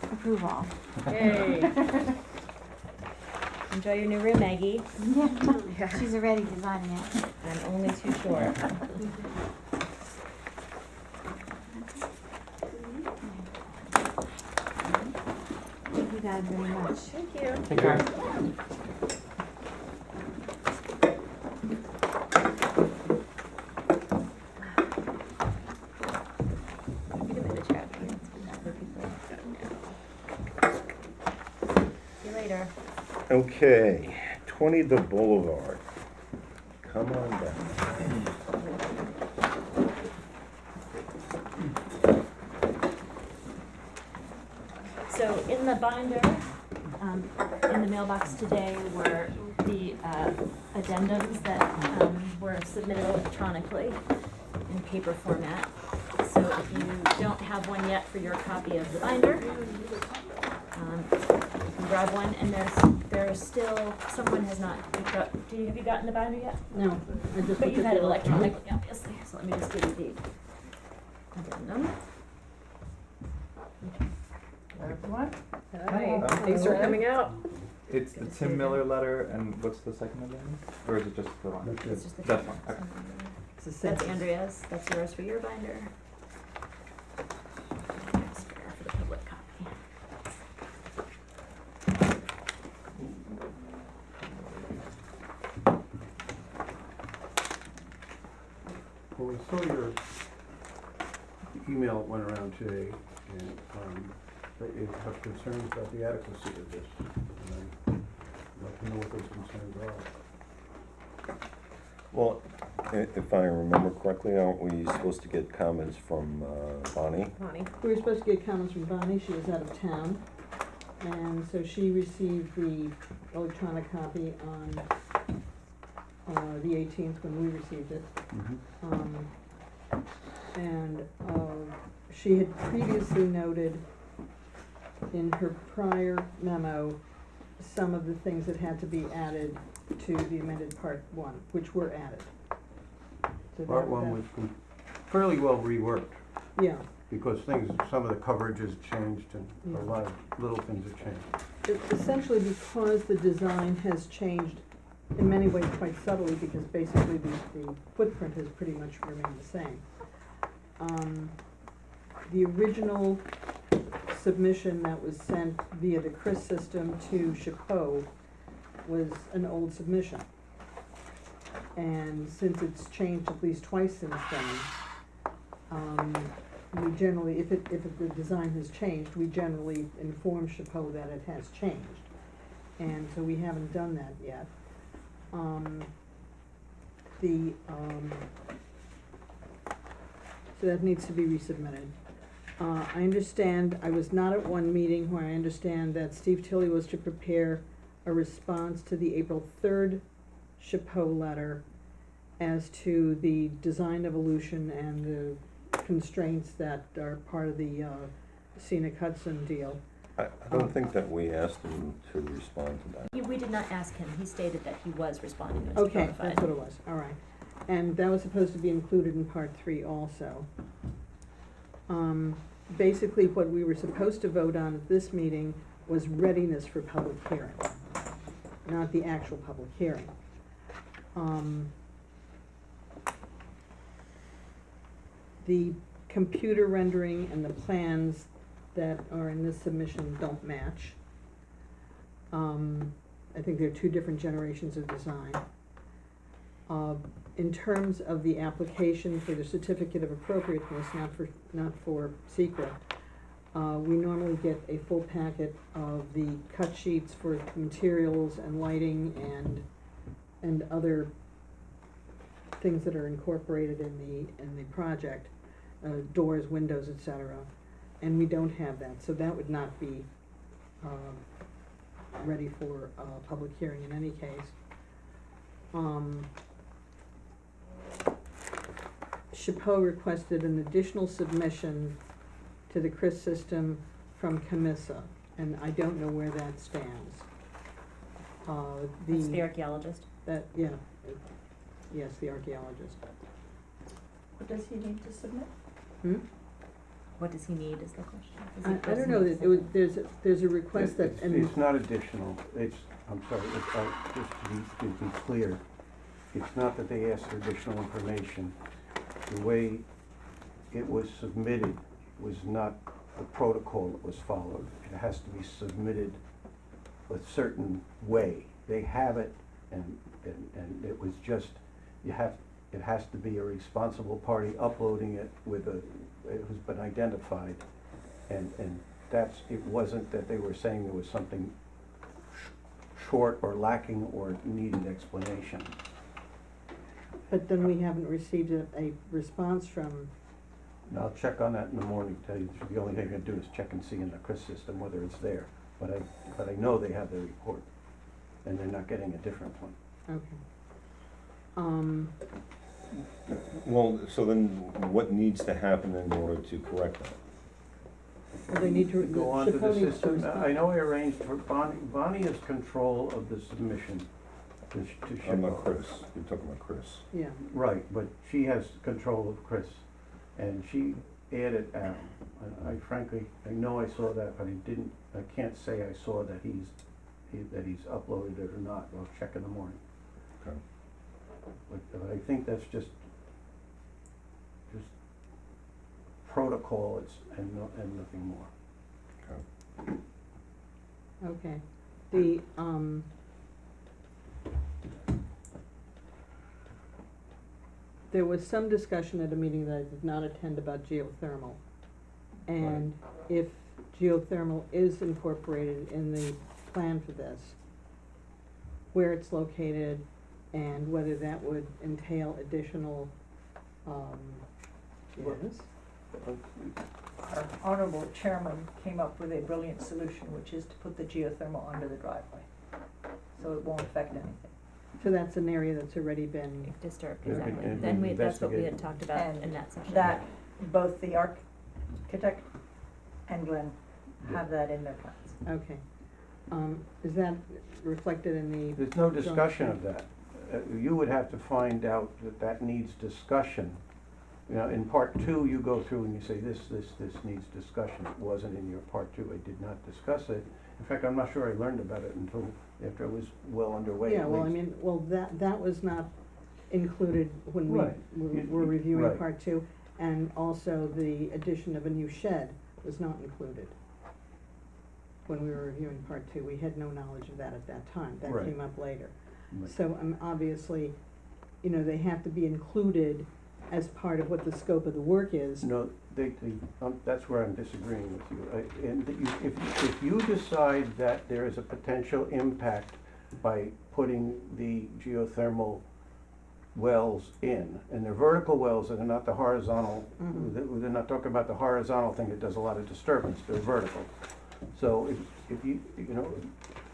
approval. Yay. Enjoy your new room, Maggie. Yeah, she's already designing it. I'm only too sure. Thank you guys very much. Thank you. Take care. You can move the chair up here. See you later. Okay, 20 The Boulevard. Come on down. So in the binder, in the mailbox today were the addendums that were submitted electronically in paper format. So if you don't have one yet for your copy of the binder, you can grab one, and there's still, someone has not picked up, have you gotten the binder yet? No, I just But looked you've at had the it electronically, obviously, so let me just give you the addendum. Everyone? Hi, Oh. thanks for coming out. It's the Tim Miller letter, and what's the second addendum? Or is it just the one? It's just the. That's one, okay. It's a That's sentence. Andrea's, that's yours for your binder. Spare for the public copy. Well, we saw your email went around today, and that you have concerns about the adequacy of this. And I'd like to know what those concerns are. Well, if I remember correctly, aren't we supposed to get comments from Bonnie? Bonnie. We were supposed to get comments from Bonnie, she was out of town, and so she received the electronic copy on the 18th when we received it. And she had previously noted in her prior memo some of the things that had to be added to the amended part 1, which were added. So Part that- one that- was fairly well reworked, Yeah, because some of the coverage has changed, and Yeah. a lot of little things have changed. Essentially because the design has changed in many ways quite subtly, because basically the footprint has pretty much remained the same. The original submission that was sent via the CRIS system to Chapeau was an old submission. And since it's changed at least twice since then, we generally, if the design has changed, we generally inform Chapeau that it has changed. And so we haven't done that yet. So that needs to be resubmitted. I understand, I was not at one meeting where I understand that Steve Tilley was to prepare a response to the April 3rd Chapeau letter as to the design evolution and the constraints that are part of the Scenic Hudson deal. I don't think that we asked him to respond to that. We did not ask him, he stated that he was responding as Okay, notified. that's what it was, all right. And that was supposed to be included in part 3 also. Basically, what we were supposed to vote on at this meeting was readiness for public hearing, not the actual public hearing. The computer rendering and the plans that are in this submission don't match. I think they're 2 different generations of design. In terms of the application for the certificate of appropriateness, not for secret, we normally get a full packet of the cut sheets for materials and lighting and other things that are incorporated in the project, doors, windows, etc. And we don't have that, so that would not be ready for a public hearing in any case. Chapeau requested an additional submission to the CRIS system from Camissa, and I don't know where that stands. That's the archaeologist. That, yeah, yes, the archaeologist. What does he need to submit? Hmm? What does he need is the question. Does I he- don't does he know, need it was, something? there's a request that, and It's not additional, it's, I'm sorry, just to be clear, it's not that they asked for additional information. The way it was submitted was not the protocol that was followed. It has to be submitted a certain way. They have it, and it was just, it has to be a responsible party uploading it with a, it has been identified. And that's, it wasn't that they were saying there was something short or lacking or needed explanation. but then we haven't received a response from, And I'll check on that in the morning, tell you, the only thing I can do is check and see in the CRIS system whether it's there. But I know they have the report, and they're not getting a different one. okay. Well, so then what needs to happen in order to correct that? Well, they need to, Go on to Chapeau the needs to system. respond. I know I arranged for Bonnie has control of the submission to I'm not Chapeau. Chris, you're talking about Chris. Yeah, Right, but she has control of Chris, and she added Al. I frankly, I know I saw that, but I can't say I saw that that he's uploaded it or not. I'll check in the morning. Okay. But I think that's just protocol, and nothing more. okay. The, there was some discussion at a meeting that I did not attend about geothermal. And if geothermal is incorporated in the plan for this, where it's located, and whether that would entail additional, yes, Our honorable chairman came up with a brilliant solution, which is to put the geothermal under the driveway, so it won't affect anything. so that's an area that's already been, If disturbed, Yeah, exactly. and Then that's what we had investigate. talked about And in that session. That, both the architect and Glenn have that in their plans. okay. Is that reflected in the, There's no discussion of that. You would have to find out that needs discussion. You know, in part two, you go through and you say, this needs discussion. It wasn't in your part two, I did not discuss it. In fact, I'm not sure I learned about it until after it was well underway yeah, at well, I least. mean, well, that was not included when we Right. were reviewing Right. part two. And also the addition of a new shed was not included when we were reviewing part two. We had no knowledge of that at that time. That Right. came up later. Right. So, obviously, you know, they have to be included as part of what the scope of the work is. No, that's where I'm disagreeing with you. And that if you decide that there is a potential impact by putting the geothermal wells in, and they're vertical wells, and they're not the horizontal, they're not talking about the horizontal thing that does a lot of disturbance, they're vertical. So if you know,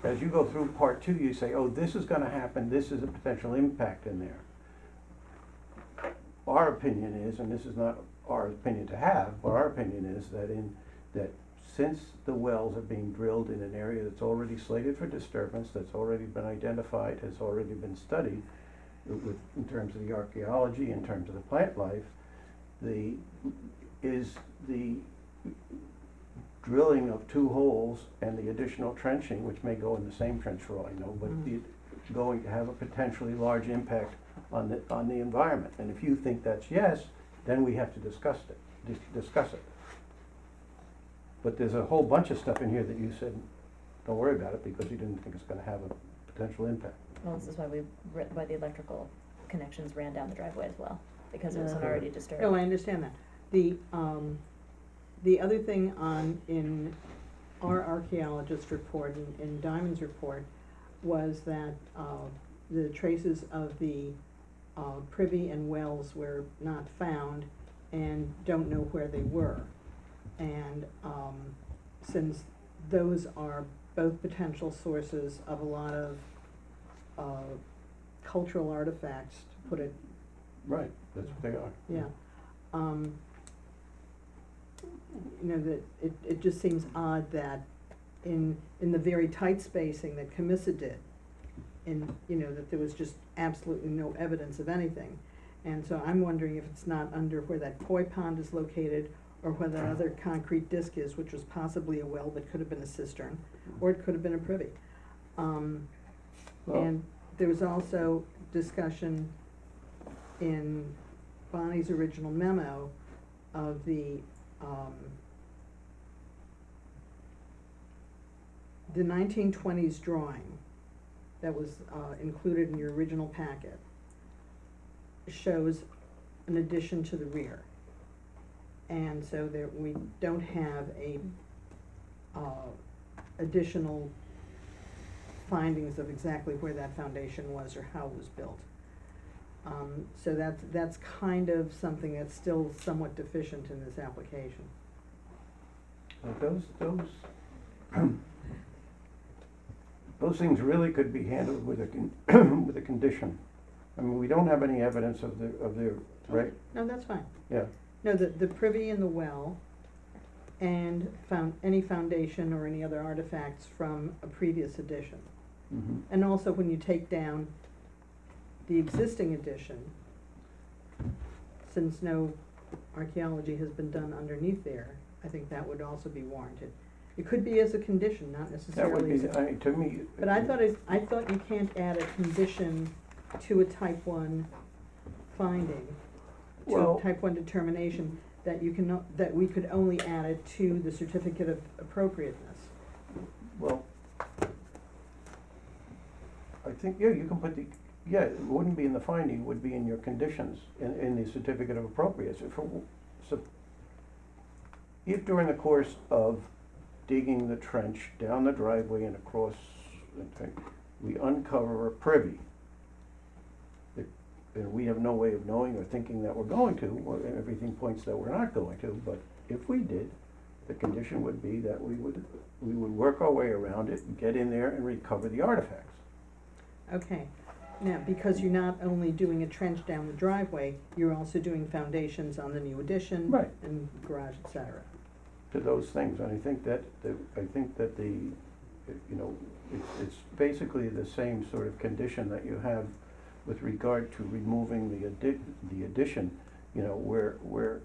as you go through part two, you say, oh, this is gonna happen, this is a potential impact in there. Our opinion is, and this is not our opinion to have, but our opinion is that since the wells are being drilled in an area that's already slated for disturbance, that's already been identified, has already been studied, in terms of the archaeology, in terms of the plant life, the drilling of 2 holes and the additional trenching, which may go in the same trench for all I know, but going to have a potentially large impact on the environment. And if you think that's yes, then we have to discuss it. But there's a whole bunch of stuff in here that you said, don't worry about it, because you didn't think it's gonna have a potential impact. Well, this is why why the electrical connections ran down the driveway as well, because it was Yeah. already disturbed. No, I understand that. The other thing in our archaeologist report, in Diamond's report, was that, the traces of the, privy and wells were not found and don't know where they were. And, since those are both potential sources of a lot of cultural artifacts, to put it, Right, that's what they are. yeah. You know, that it just seems odd that in the very tight spacing that Camissa did, you know, that there was just absolutely no evidence of anything. And so I'm wondering if it's not under where that koi pond is located, or where that other concrete disc is, which was possibly a well but could have been a cistern, or it could have been a privy. Well- And there was also discussion in Bonnie's original memo of the 1920s drawing that was included in your original packet shows an addition to the rear. And so there, we don't have a additional findings of exactly where that foundation was or how it was built. So that's kind of something that's still somewhat deficient in this application. Those things really could be handled with with a condition. I mean, we don't have any evidence of the, right? No, that's fine. Yeah, No, the privy and the well, and any foundation or any other artifacts from a previous addition. mhm. And also, when you take down the existing addition, since no archaeology has been done underneath there, I think that would also be warranted. It could be as a condition, not That would necessarily as be, a. to me. But I thought you can't add a condition to a type one finding, to Well- a type one determination, that you can, that we could only add it to the certificate of appropriateness. Well, I think, yeah, you can put it wouldn't be in the finding, it would be in your conditions, in the certificate of appropriateness. So if during the course of digging the trench down the driveway and across, we uncover a privy, and we have no way of knowing or thinking that we're going to, well, everything points that we're not going to, but if we did, the condition would be that we would work our way around it and get in there and recover the artifacts. Okay, now, because you're not only doing a trench down the driveway, you're also doing foundations on the new addition. Right. And garage, et cetera. To those things, and I think that the, you know, it's basically the same sort of condition that you have with regard to removing the addition, you know, where,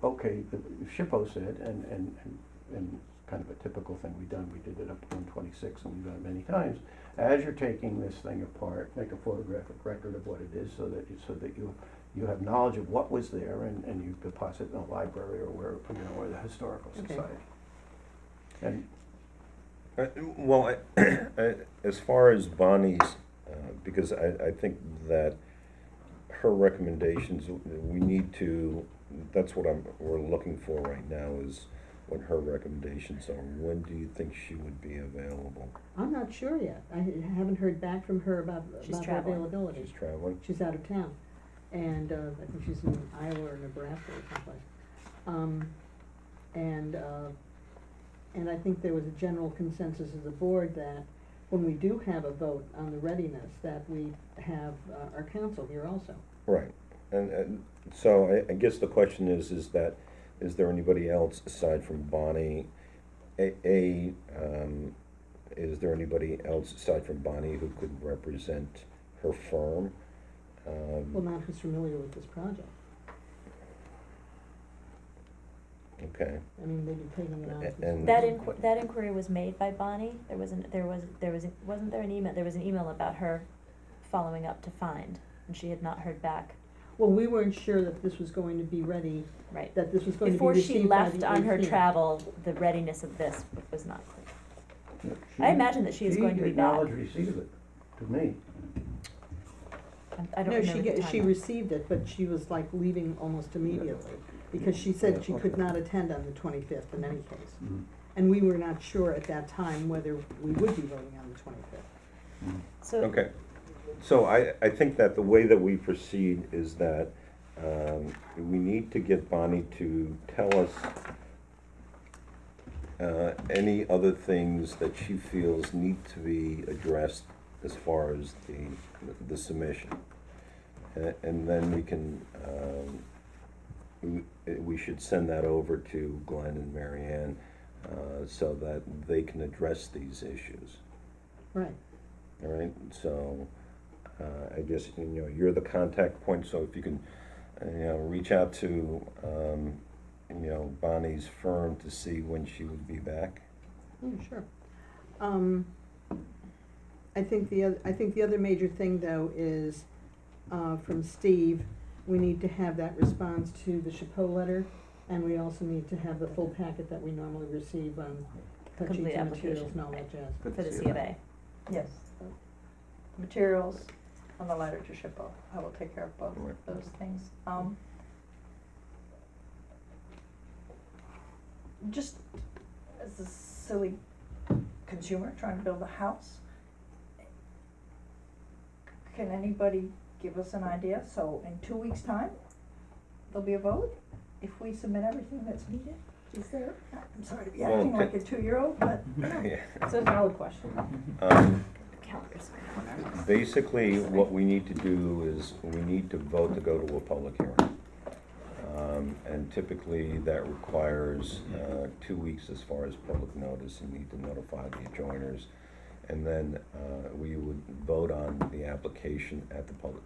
okay, the SHPO said, and kind of a typical thing we did it up 126, and we've done it many times, as you're taking this thing apart, make a photographic record of what it is, so that you have knowledge of what was there, and you deposit in a library or where, you know, or the historical Okay. society. And Well, as far as Bonnie's, because I think that her recommendations, we need to, that's what we're looking for right now, is what her recommendations are. When do you think she would be available? I'm not sure yet. I haven't heard back from her about She's her traveling. availability. She's traveling? She's out of town, and I think she's in Iowa or Nebraska or someplace. And I think there was a general consensus of the board that when we do have a vote on the readiness, that we have our counsel here also. Right, and so I guess the question is that, is there anybody else aside from Bonnie? Is there anybody else aside from Bonnie who could represent her firm? Well, not who's familiar with this project. Okay, I mean, they'd be taking it on. as And- That inquiry was made by Bonnie. Wasn't there an email? There was an email about her following up to find, and she had not heard back. Well, we weren't sure that this was going to be ready, Right. that this was going to be Before she received by left the on her 18th. travel, the readiness of this was not clear. she- I imagine that she is going to be back. She acknowledged receipt of it, to me. I don't No, remember the she timeline. received it, but she was like leaving almost immediately, because she said she could not attend on the 25th in any case. Mhm. And we were not sure at that time whether we would be voting on the 25th. Mhm. So, okay. So I think that the way that we proceed is that we need to get Bonnie to tell us any other things that she feels need to be addressed as far as the submission. And then we can, we should send that over to Glenn and Mary Ann, so that they can address these issues. Right. All right, so, I guess, you're the contact point, so if you can, reach out to, Bonnie's firm to see when she would be back. Sure. I think the other major thing though is, from Steve, we need to have that response to the Chapeau letter, and we also need to have the full packet that we normally receive on cut sheets Complete and materials application, and all that right. jazz. Good For to the see C you. of A. Yes. Materials on the letter to SHPO. I will take care of both Right. those things. Just as a silly consumer trying to build a house, can anybody give us an idea? So in 2 weeks' time, there'll be a vote if we submit everything that's needed? Is there? I'm sorry to be Well, acting like a 2-year-old, but Yeah. It's a valid question. Calendars. Basically, what we need to do is, we need to vote to go to a public hearing. And typically, that requires 2 weeks as far as public notice. You need to notify the adjoiners. And then we would vote on the application at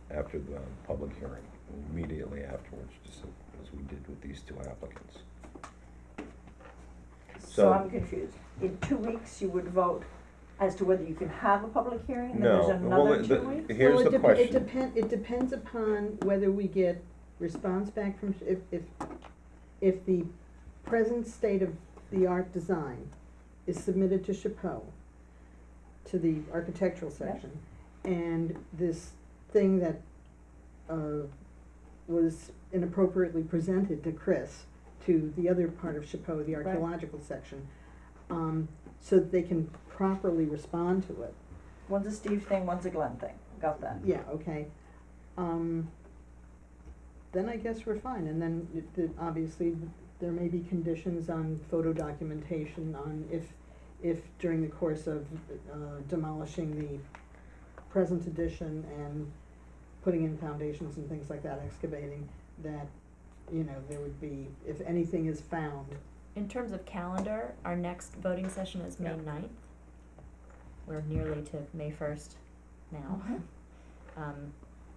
after the public hearing, immediately afterwards, just as we did with these two applicants. so I'm confused. In 2 weeks, you would vote as to whether you can have a public hearing, and then No, there's well, another 2 weeks? here's Well, the question. It depends upon whether we get response back from, if the present state of the art design is submitted to Chapeau, to the architectural section, and this thing that, was inappropriately presented to Chris, to the other part of Chapeau, the archaeological section, so that they can properly respond to it. One's a Steve thing, one's a Glenn thing. Got that? Yeah, okay. Then I guess we're fine, and then obviously there may be conditions on photo documentation, on if during the course of demolishing the present edition and putting in foundations and things like that, excavating, that, there would be, if anything is found. In terms of calendar, our next voting session is May Yeah. 9th. We're nearly to May 1st now.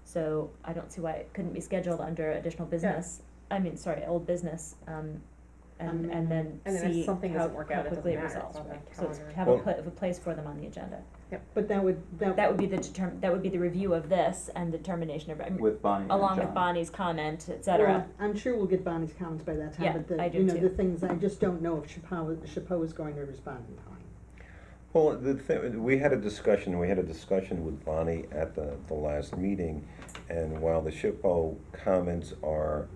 So I don't see why it couldn't be scheduled under additional business, old business, and then And then if see something how doesn't work out, it quickly it doesn't matter. resolves, It's on right? the So it's calendar. have a place for them on the agenda. But that would, That would be that would be the review of this and determination of, With Bonnie and along John. with Bonnie's comment, et cetera. well, I'm sure we'll get Bonnie's comments by that Yeah, time, but I do the too. things, I just don't know if Chapeau is going to respond in time. Well, we had a discussion with Bonnie at the last meeting, and while the SHPO comments are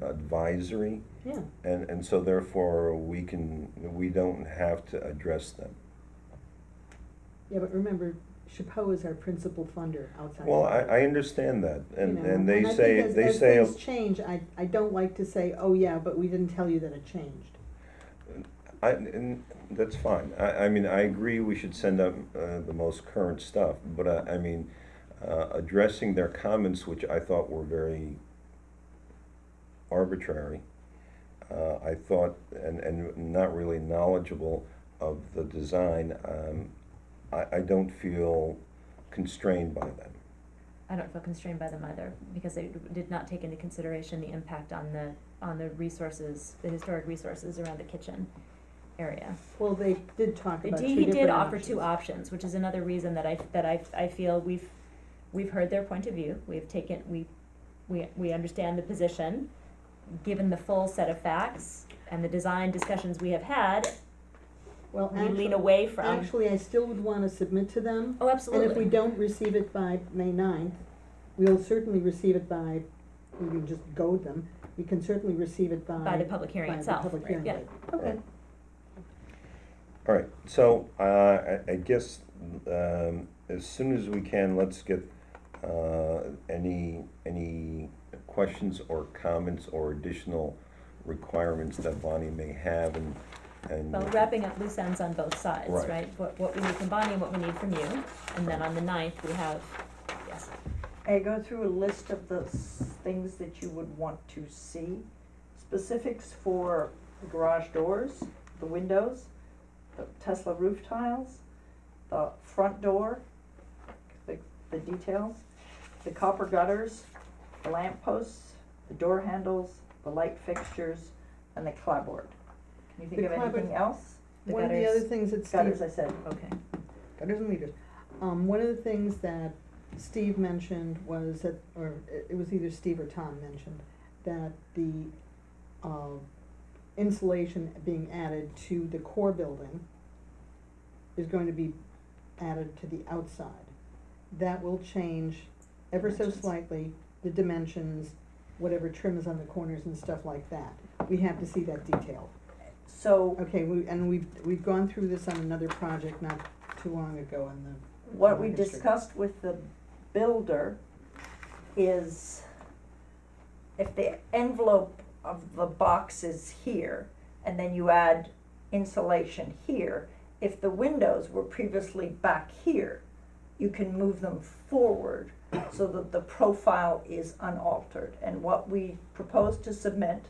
advisory, Yeah, and so therefore we don't have to address them. yeah, but remember, Chapeau is our principal funder outside. Well, of art. I understand that, and they and I say, think they as say, things change, I don't like to say, oh yeah, but we didn't tell you that it changed. and that's fine. I mean, I agree we should send up the most current stuff, but addressing their comments, which I thought were very arbitrary, I thought, and not really knowledgeable of the design, I don't feel constrained by them. I don't feel constrained by them either, because they did not take into consideration the impact on the resources, the historic resources around the kitchen area. Well, they did talk about two He different did offer two options. options, which is another reason that I feel we've heard their point of view, we understand the position, given the full set of facts and the design discussions we have had, Well, we lean actually, away from. actually, I still would wanna submit to them, Oh, and absolutely. if we don't receive it by May 9th, we'll certainly receive it by, we can just goad them, we can certainly receive it By the public hearing by the itself, public right, hearing yeah. date. Okay. All right, so I guess as soon as we can, let's get any questions or comments or additional requirements that Bonnie may have, and and. Well, wrapping up loose ends on both sides, Right. right? What we need from Bonnie and what we need from you, and then on the 9th, we have, yes, I go through a list of the things that you would want to see. Specifics for the garage doors, the windows, the Tesla roof tiles, the front door, the details, the copper gutters, the lamp posts, the door handles, the light fixtures, and the clapboard. Can you think The of anything clapboard- else? The One of the gutters- other things that Gutters, Steve, I said. okay. gutters and leaders, one of the things that Steve mentioned was that, or it was either Steve or Tom mentioned, that the, insulation being added to the core building is going to be added to the outside. That will change ever so Dimensions. slightly the dimensions, whatever trim is on the corners and stuff like that. We have to see that detailed. So Okay, we've gone through this on another project not too long ago in the. what we District. discussed with the builder is if the envelope of the box is here and then you add insulation here, if the windows were previously back here, you can move them forward so that the profile is unaltered. And what we propose to submit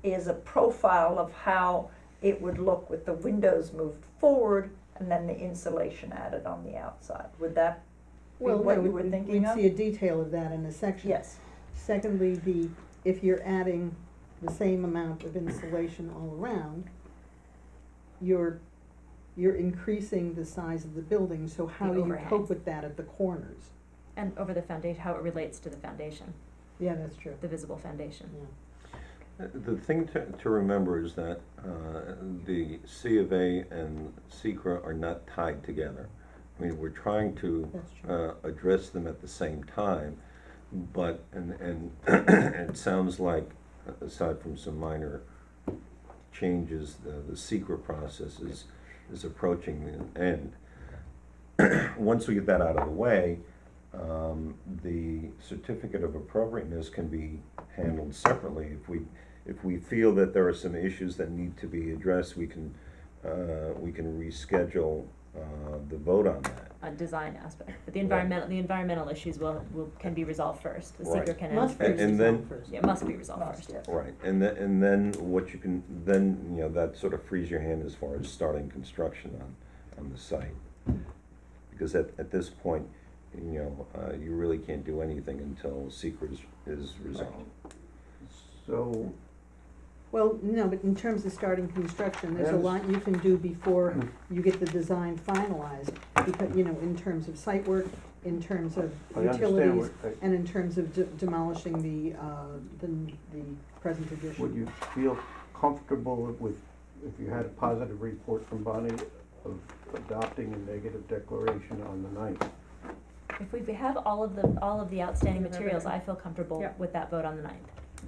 is a profile of how it would look with the windows moved forward and then the insulation added on the outside. Would that be Well, what no, you were thinking of? we'd see a detail of that in a section. Yes, Secondly, if you're adding the same amount of insulation all around, you're increasing the size of the building, so how The do you overhang. cope with that at the corners? And over the foundation, how it relates to the foundation, Yeah, that's true, the visible foundation. yeah. The thing to remember is that the C of A and SECRA are not tied together. I mean, we're trying to That's true. address them at the same time, but, and it sounds like, aside from some minor changes, the SECRA process is approaching the end. Once we get that out of the way, the certificate of appropriateness can be handled separately. If we feel that there are some issues that need to be addressed, we can reschedule the vote on that. A design aspect, but the Right. environmental issues can be resolved first, the Right. seeker can. Must be And then- resolved first. Yeah, must be resolved must, first. yes. Right, and then what you can, then, you know, that sort of frees your hand as far as starting construction on the site. Because at this point, you know, you really can't do anything until SECRA is resolved. So, Well, no, but in terms of starting construction, there's a Yes. lot you can do before you get the design finalized, because, you know, in terms of site work, in terms of I understand utilities, what, and in terms of demolishing the present would edition. you feel comfortable with, if you had a positive report from Bonnie of adopting a negative declaration on the 9th? If we have all of the outstanding materials, I feel comfortable Yep. with that vote on the 9th.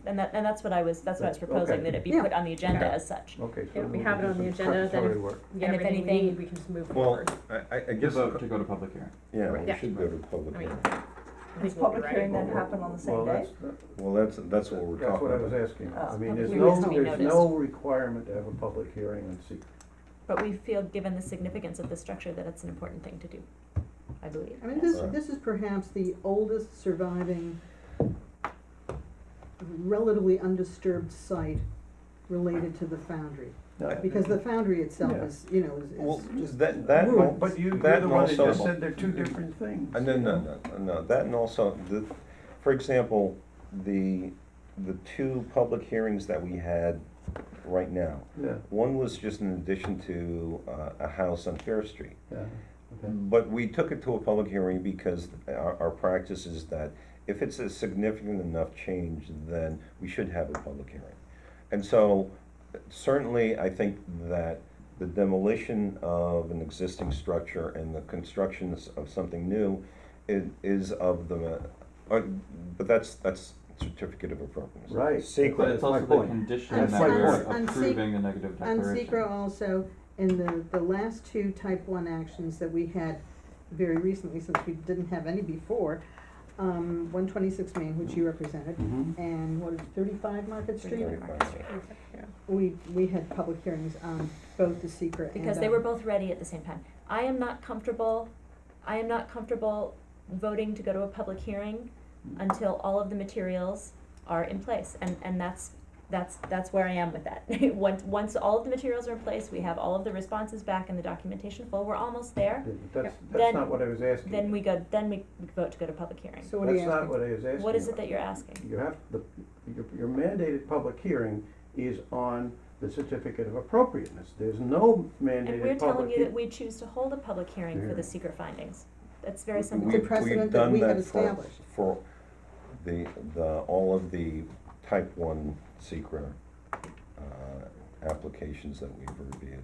And that's what I was proposing, Okay. that it be Yeah. put on the agenda Yeah. as such. Okay, so Yeah, we we'll have it do on the some agenda, then preparatory if work. we get And if everything we anything- need, we can just move Well, forward. I To guess, vote to go to public hearing. yeah, we Yeah. should go to public I mean, hearing. I Does think we'll be public ready. hearing then happen on the same Well, day? Well, that's what we're That's talking what I was about. asking. Oh. I mean, Public there's hearing has no, to be there's noticed. no requirement to have a public hearing on secret. But we feel, given the significance of the structure, that it's an important thing to do, I believe. I mean, yes. this, Right. this is perhaps the oldest surviving relatively undisturbed site related to the foundry. Because the foundry itself Yeah. is, you know, Well, is just. that, ruined. But you're that the and one that also- just said they're two different things. No, that and also, for example, the two public hearings that we had right now. Yeah, One was just in addition to a house on Fair Street. yeah, okay. But we took it to a public hearing because our practice is that if it's a significant enough change, then we should have a public hearing. And so, certainly, I think that the demolition of an existing structure and the construction of something new is of the, but that's certificate of appropriateness. Right. But Secret, it's That's my also the point. condition And that so- we're and approving a negative On declaration. secra also, in the last two type 1 actions that we had very recently, since we didn't have any before, one 126 Main, which you represented, Mhm. and what is it, 35 Market Street? 35 Market Street. Yeah. We had public hearings on both the secret and. Because they were both ready at the same time. I am not comfortable voting to go to a public hearing until all of the materials are in place, and that's where I am with that. Once all of the materials are in place, we have all of the responses back and the documentation full, we're almost there, That's Then- not what I was asking. then we vote to go to public hearing. So what are you That's not asking? what I was asking. What is it that you're asking? You have, your mandated public hearing is on the certificate of appropriateness. There's no mandated public. And we're telling you that we choose to hold a public hearing for Yeah. the secret findings. That's very simple. It's a We've precedent done that we have that for- established. For all of the type one secret, applications that we've reviewed.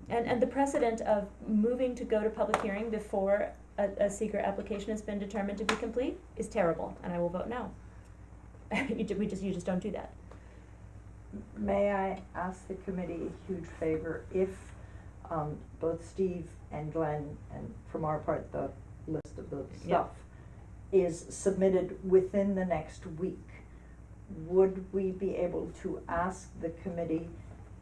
And the precedent of moving to go to public hearing before a secret application has been determined to be complete is terrible, and I will vote no. You just don't do that. May I ask the committee a huge favor, if both Steve and Glenn, and from our part, the list of the stuff, is submitted within the next week, would we be able to ask the committee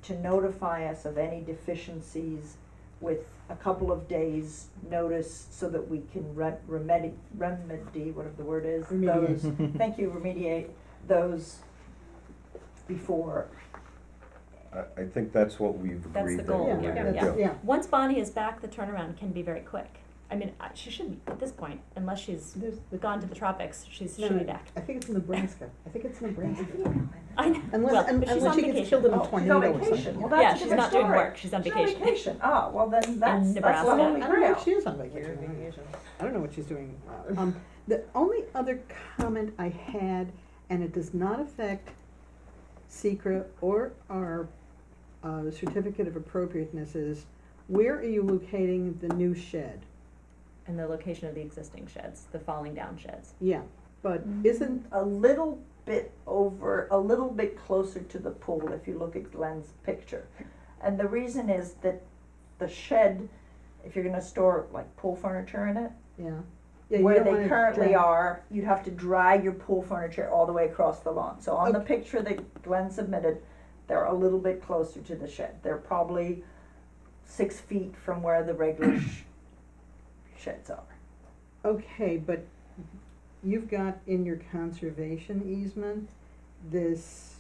to notify us of any deficiencies with a couple of days' notice so that we can remedy, whatever the word is, those, thank you, remediate those before. I think that's what we've That's agreed the that goal we're here, gonna yeah. do. Yeah, Once Bonnie is back, the turnaround can be very quick. I mean, she should be, at this point, unless she's there's the. gone to the tropics, she No, should be back. I think it's Nebraska. I think it's Nebraska. I know, Unless, well, un- but she's unless on she gets vacation. killed in a Oh, she's on tornado or vacation. something. Well, that's Yeah, a she's different not doing story. work, she's on She's vacation. Ah, well then, that's the Nebraska. holy I don't know grail. if she is on Weird vacation. vacation. I don't know what she's doing. The only other comment I had, and it does not affect SECRA or our certificate of appropriateness, is where are you locating the new shed? And the location of the existing sheds, the falling down sheds. Yeah, but isn't, A little bit closer to the pool if you look at Glenn's picture. And the reason is that the shed, if you're gonna store like pool furniture in it, yeah. Yeah, you where don't they wanna currently drag- are, you'd have to drag your pool furniture all the way across the lawn. So on the Okay. picture that Glenn submitted, they're a little bit closer to the shed. They're probably 6 feet from where the regular sheds are. Okay, but you've got in your conservation easement this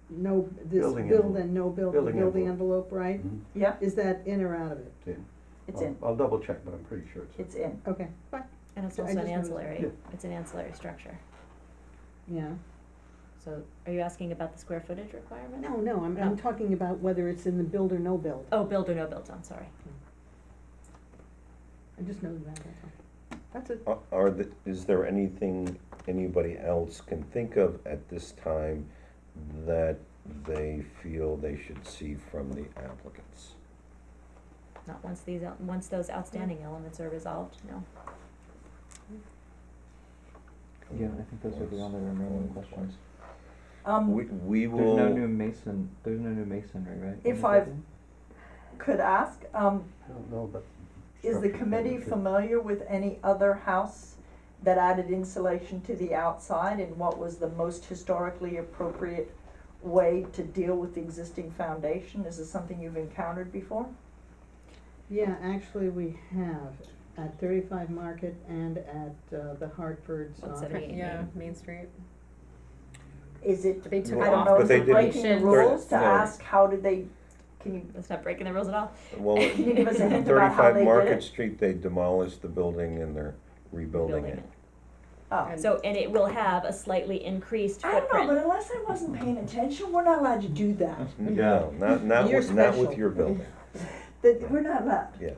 Building build envelope. and no build, Building building envelope. envelope, right? Mhm. Yeah, Is that in or out of it? it's in, I'll double check, but I'm pretty sure it's in. it's in. Okay, fine, And it's I also just an noticed- ancillary, Yeah. it's an ancillary structure. yeah. So are you asking about the square footage requirement? No, I'm No. talking about whether it's in the build or no build. Oh, build or no build, I'm sorry. I just noted that, that's all. That's it. Is there anything anybody else can think of at this time that they feel they should see from the applicants? Not once those outstanding elements are resolved, no. Yeah, I think those are the only remaining questions. We There's will. no new masonry, right? in If the I building? could ask, I don't know, but. is the structure committee coverage. familiar with any other house that added insulation to the outside, and what was the most historically appropriate way to deal with the existing foundation? Is this something you've encountered before? Yeah, actually, we have at 35 Market and at the Hartford's office. 178. Yeah, Main Street. Is it, They took I it don't off know, But is they it didn't- breaking the They're- rules to no. ask how did they, can you, That's not breaking the rules at all. Well, can you give us a hint about how 35 they did Market it? Street, they demolished the building and they're rebuilding Building it. Oh. And- So, and it will have a slightly increased I don't know, but footprint. unless I wasn't paying attention, we're not allowed to do that. No, not You're with, not with special. your building, That, we're not allowed. yeah.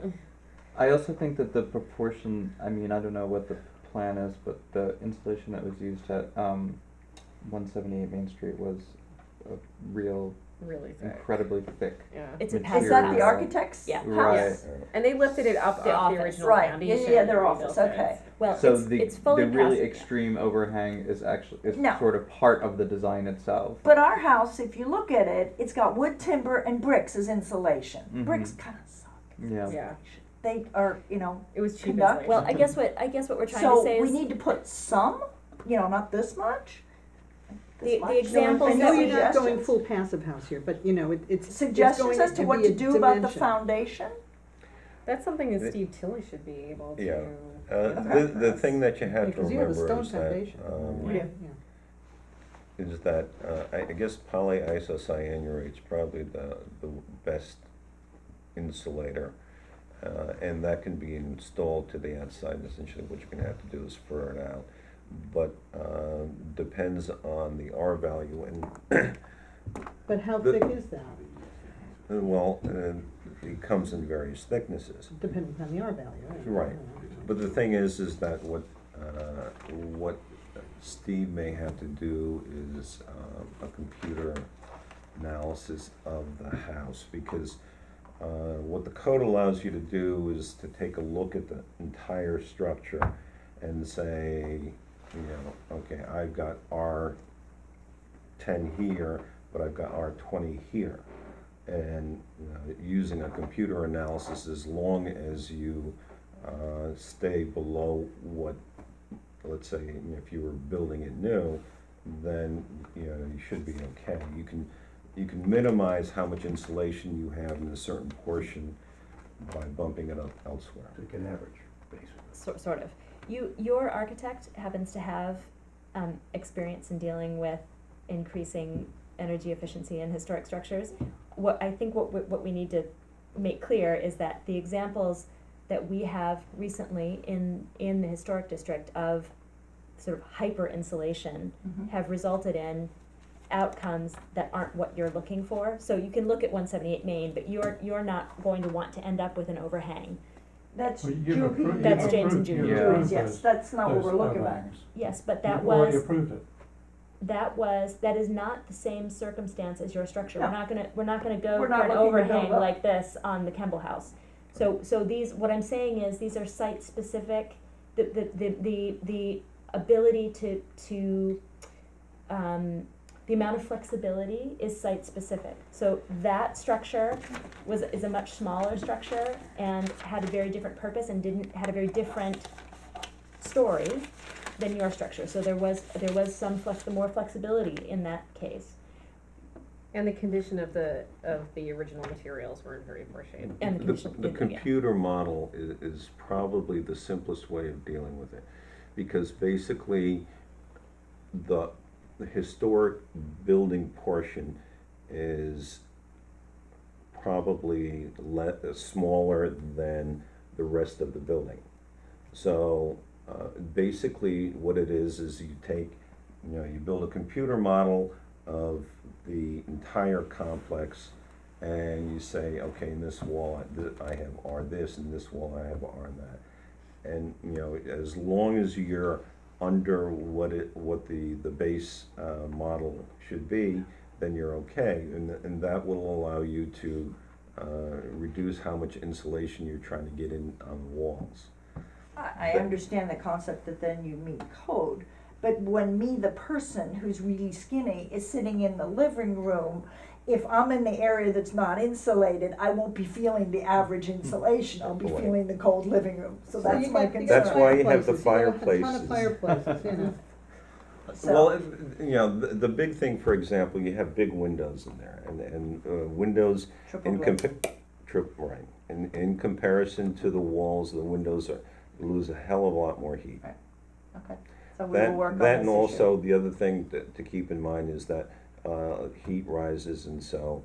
I also think that the proportion, I mean, I don't know what the plan is, but the installation that was used at 178 Main Street was a real, Really thick. incredibly thick. Yeah. It's a Material. Is that the house. architect's Yeah. house? Right. And they lifted it up The off the office. original Right. Yeah, foundation. yeah, their and office, rebuilt it. okay. Well, So it's fully the really passive. extreme overhang is actually No. sort of part of the design itself. But our house, if you look at it, it's got wood, timber, and bricks as insulation. Mhm. Bricks kind of suck. Yeah. Yeah. they are, you know, It was cheap Conduct- insulation. Well, I guess what we're trying to say so we is, need to put some, you know, not this much. This The much. examples I know that you're not going Suggestions? full passive house here, but you know, it's Suggestions going as to what be to a do about the dimension. foundation? That's something that The- Steve Tilley should be able to. Yeah. The thing that you have to Because you have a remember stone is that, foundation. Yeah. is that, I guess polyisocyanurate's probably the best insulator. And that can be installed to the outside, essentially what you're gonna have to do is fur it out. But, depends on the R value and, But how The- thick is that? well, it comes in various thicknesses. Depending on the R value, right? Right. But the thing is that what Steve may have to do is, a computer analysis of the house, because, what the code allows you to do is to take a look at the entire structure and say, you know, okay, I've got R10 here, but I've got R20 here. And, you know, using a computer analysis, as long as you stay below what, let's say, you know, if you were building it new, then, you know, you should be okay. You can minimize how much insulation you have in a certain portion by bumping it up elsewhere. Take an average, basically. sort of, your architect happens to have, experience in dealing with increasing energy efficiency in historic structures. What we need to make clear is that the examples that we have recently in the historic district of sort of hyper insulation Mhm. have resulted in outcomes that aren't what you're looking for. So you can look at 178 Main, but you're not going to want to end up with an overhang. That's Well, Juhi. That's James and Judy. Juhi's, yes, that's not what we're looking at. Yes, but that You've already was, approved it. that is not the same circumstance as your structure. No. We're not gonna go We're for not an looking to overhang build up. like this on the Kemble House. So these, what I'm saying is, these are site specific, the ability to, the amount of flexibility is site specific. So that structure is a much smaller structure and had a very different purpose and had a very different story than your structure. So there was more flexibility in that case. And the condition of the original materials were in very poor shape. And the condition, The yeah. computer model is probably the simplest way of dealing with it, because basically the historic building portion is probably smaller than the rest of the building. So basically what it is you take, you know, you build a computer model of the entire complex, and you say, okay, in this wall I have R this, and this wall I have R that. And, you know, as long as you're under what the base model should be, then you're okay, and that will allow you to reduce how much insulation you're trying to get in on the walls. I understand the concept that then you meet code, but when me, the person who's really skinny, is sitting in the living room, if I'm in the area that's not insulated, I won't be feeling the average insulation, I'll be Boy. feeling the cold living room, so that's you my got- you concern. got That's why you have the fireplaces. You got a ton of fireplaces. fireplaces, you know. So- Well, you know, the big thing, for example, you have big windows in there, and windows Triple in glazed. right, in comparison to the walls, the windows lose a hell of a lot more heat. Okay, so we will work on this That and issue. also, the other thing to keep in mind is that heat rises, and so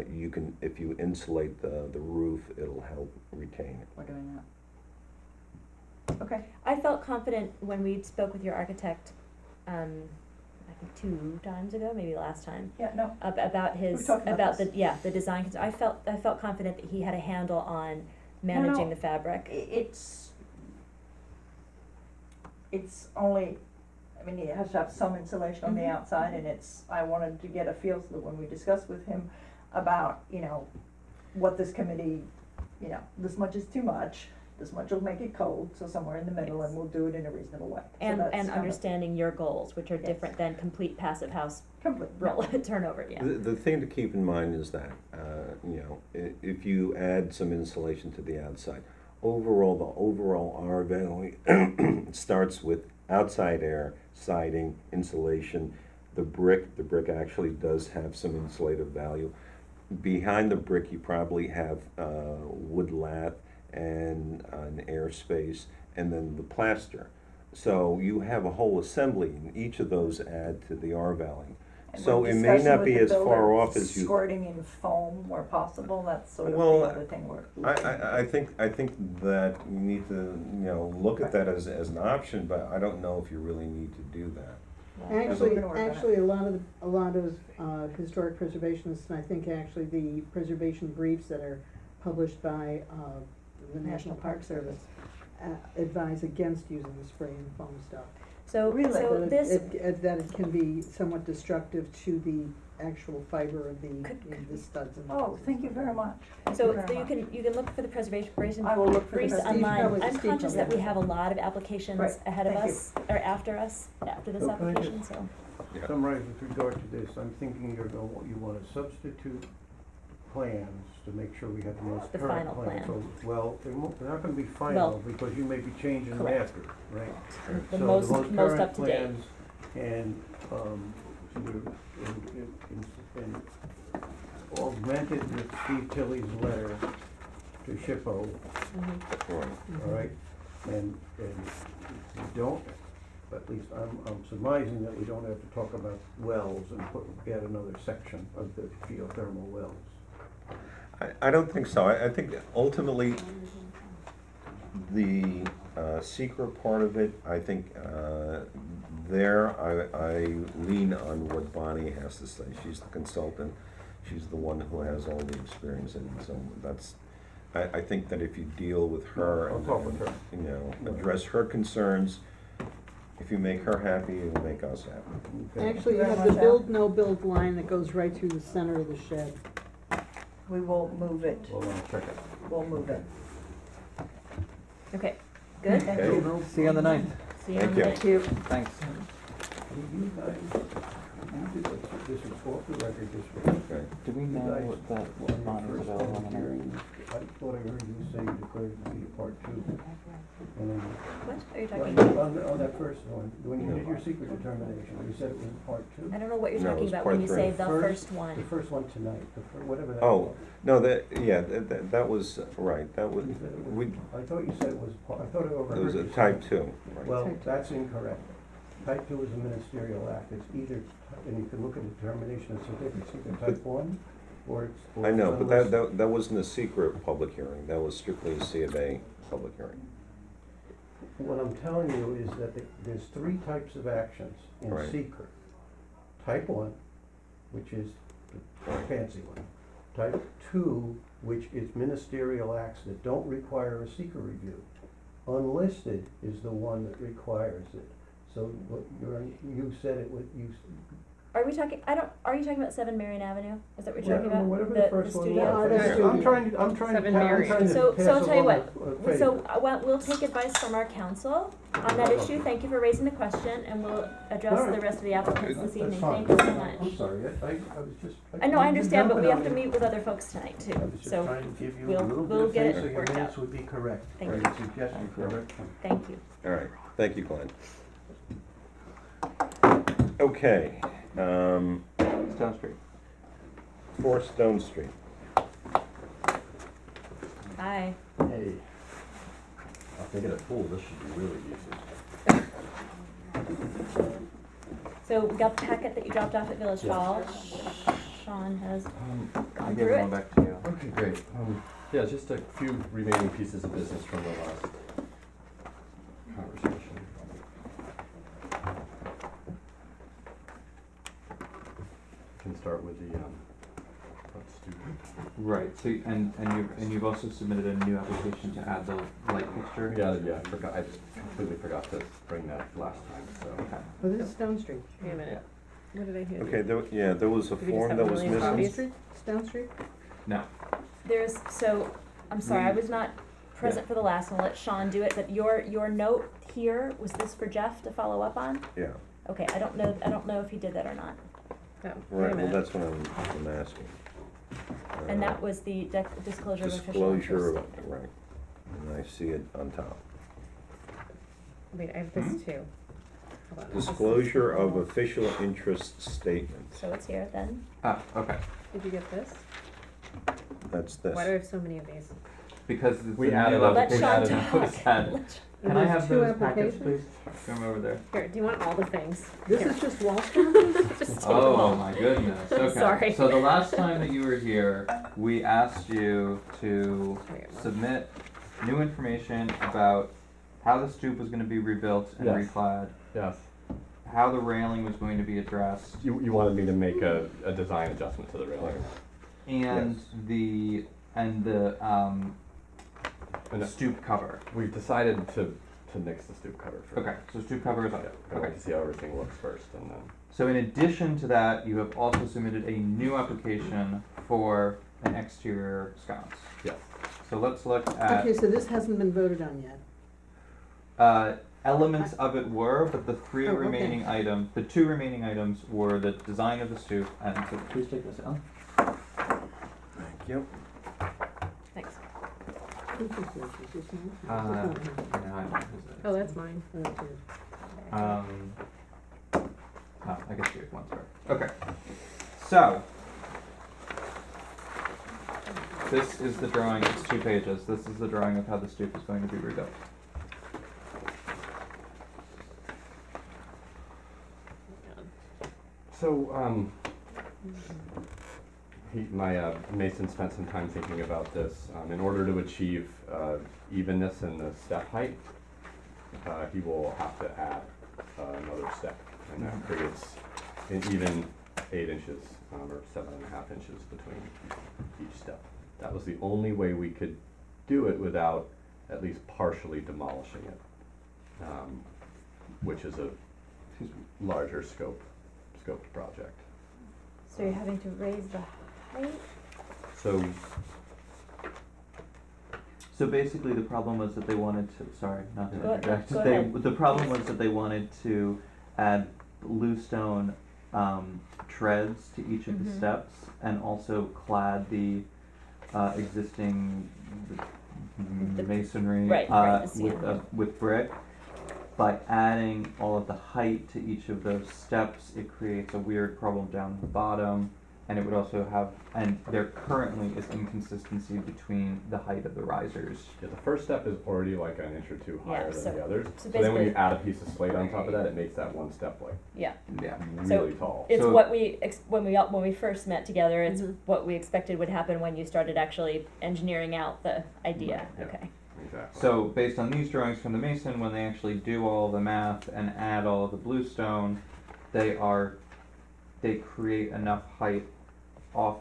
you can, if you insulate the roof, it'll help retain it. We're doing that. Okay, I felt confident when we spoke with your architect, I think 2 times ago, maybe last time, yeah, no, about his, We've talked about about this. the design. I felt confident that he had a handle on managing no. the fabric. It's only, I mean, it has to have some insulation on the Mhm. outside, and I wanted to get a feel so that when we discuss with him about, you know, what this committee, you know, this much is too much, this much will make it cold, so somewhere in the middle, and we'll do it in a reasonable way. So And that's kind of understanding your goals, which are Yes. different than complete passive house complete. roll turnover, yeah. The thing to keep in mind is that, you know, if you add some insulation to the outside, overall R value starts with outside air, siding, insulation. The brick actually does have some insulative value. Behind the brick, you probably have wood lath and an airspace, and then the plaster. So you have a whole assembly, and each of those add to the R value. And So we're it may discussing not with be the as builder far off as you. Squirting in foam where possible, that's sort of Well, the other thing we're. I think that you need to, look at that as an option, but I don't know if you really need to do that. We're gonna work on it. Actually, a lot of historic preservationists, and I think actually the preservation briefs that are published by, the National Park Service, advise against using the spray and foam stuff. So, Really? so That this, that it can be somewhat destructive to the actual fiber of the, the studs and. Oh, thank you very much. Thank so very much. you can look for the preservation I will look for the briefs best. online. I'm Steve conscious that probably we has have a lot of applications Right, ahead of thank you. us, or after us, after this So can I application, just- so. Yeah. Summarize with regard to this, I'm thinking you wanna substitute plans to make sure we have the most The current final plan. plan. So, well, they're not gonna be Well- final, because you may be changing them Correct. after, right? The So most current up to date. plans and, and augmented with Steve Tilley's letter to SHPO, Right. all right? And we don't, at least I'm surmising that we don't have to talk about wells and add another section of the geothermal wells. I don't think so. I think that ultimately, the secret part of it, I think I lean on what Bonnie has to say. She's the consultant. She's the one who has all the experience in it. So that's, I think that if you deal with her I'll and, talk with her. address her concerns, if you make her happy, it'll make us happy. Okay. Actually, you Very have the much, build, no build line that goes right through the center of the shed. We will move it, Well, I'll check it. we'll move it. Okay, good? Thank Okay. you. See you on the 9th. See you on Thank the you. next. Thank you. Thanks. You guys, this is off the record, this was. Okay. Do we You know guys, that when Bonnie's you first available on started the 9th? hearing, I thought I heard you say you declared it to be a part two. And then, What are you well, talking about? on that first one, when you did your secret determination, you said it was part two? I don't know what you're No, it talking was about part when you three. say the First- first The one. first one tonight, whatever that Oh, was. no, that was, right, that was, You said it was- we, I thought you said it was, I thought I overheard it was you a say- type 2. Right. Well, that's incorrect. Type two is a ministerial act, it's either, and you can look at the determination and certificate, it's either type one, or it's. or I know, it's but unlisted. that wasn't a secret public hearing. That was strictly a C of A public hearing. What I'm telling you is that there's three types of actions in Right. seeker. Type one, which is the Right. fancy one. Type two, which is ministerial acts that don't require a seeker review. Unlisted is the one that requires it. So what you said it would, Are we talking, are you talking about 7 Marion Avenue? Is that what you're talking about? whatever the first one studio? was. studio. I'm trying to. Seven I'm Marion. trying to So pass I'll tell you along what, a favor. so we'll take advice from our council on that issue. Thank you for raising the question, and we'll address All right. the rest of the applicants this That's evening. fine. Thank you so much. I'm sorry, I was just. I know, I you've understand, but we have to jumping on meet with other folks tonight too, I was just so trying to give you a we'll- little we'll bit get of it faith so your worked minutes out. would be correct. Thank or you. your suggestion correct. thank you. All right, thank you, Glenn. Okay, Stone Street. 4 Stone Street. Bye. Hey, I'll take it at pool, this should be really easy. So we got the packet that you dropped off at Village Yeah. Hall. Sean has I gone gave through one it. back to you. Okay, great. Yeah, just a few remaining pieces of business from the last conversation. Can start with the, let's do. Right, so, and you've also submitted a new application to add the light fixture? Yeah, I forgot, I completely forgot to bring that last time, so. Okay. Oh, this is Stone Street. Wait a minute. What did I hear? Okay, there was a Did we just form have that a was million missing. copies? Stone Street? No, There's, so, I'm sorry, I was not present for the last one, I'll let Sean do it, but your note here, was this for Jeff to follow up on? Yeah, Okay, I don't know if he did that or not. Oh, wait a right, well, minute. that's what I'm asking. And that was the disclosure of official Disclosure interest of, statement. right. and I see it on top. Wait, I have this too. Hold on. Disclosure of official interest statement. So it's here then. Ah, okay. Did you get this? That's this. Why do I have so many of these? Because it's We a new added up- Let application, Sean added what talk. it said. Let- Can I There's have two those packets, please? applications? Come over there. Here, do you want all the things? This Here. is just wall stamps? Just take them Oh all. my goodness, okay. Sorry. So the last time that you were here, we asked you to Wait, what? submit new information about how the stoop was gonna be rebuilt and Yes. reclad, Yes, how the railing was going to be addressed, you wanted me to make a design adjustment to the railing. and Yes. the And stoop cover. we've decided to nix the stoop cover for. Okay, so stoop cover is Yeah, on. I Okay. want to see how everything looks first and then. So in addition to that, you have also submitted a new application for an exterior sconce. Yes. So let's look at, Okay, so this hasn't been voted on yet. elements of it were, but the three Oh, okay. remaining items, the two remaining items were the design of the stoop, and so please take this down. Thank you. Thanks. Who's this? Is this mine? Uh, This is not mine. No, I don't know who's Oh, that's mine. Oh, it is. I guess you have one, sorry. Okay. So, this is the drawing, it's 2 pages. This is the drawing of how the stoop is going to be rebuilt. So, my mason spent some time thinking about this. In order to achieve evenness in the step height, he will have to add another step, and that creates an even 8 inches or 7.5 inches between each step. That was the only way we could do it without at least partially demolishing it, which is a larger scoped project. So you're having to raise the height? So So basically, the problem was that they wanted to, sorry, not to Go- interject. go They, ahead. the problem was that they wanted to add bluestone, treads to each of the Mhm. steps, and also clad the, existing The- masonry, right, right, the with, ceiling. with brick. By adding all of the height to each of those steps, it creates a weird problem down the bottom. And it would also have, and there currently is inconsistency between the height of the risers. yeah, the first step is already like an inch or two Yeah, higher so- than the others. so So then when you basically- add a piece of slate on top of that, it makes that one step like Yeah. Yeah. So really tall. It's So- what we when we first met together. It's Mhm. what we expected would happen when you started actually engineering out the idea. Right, yeah. Okay. Exactly. So based on these drawings from the mason, when they actually do all the math and add all the bluestone, they create enough height off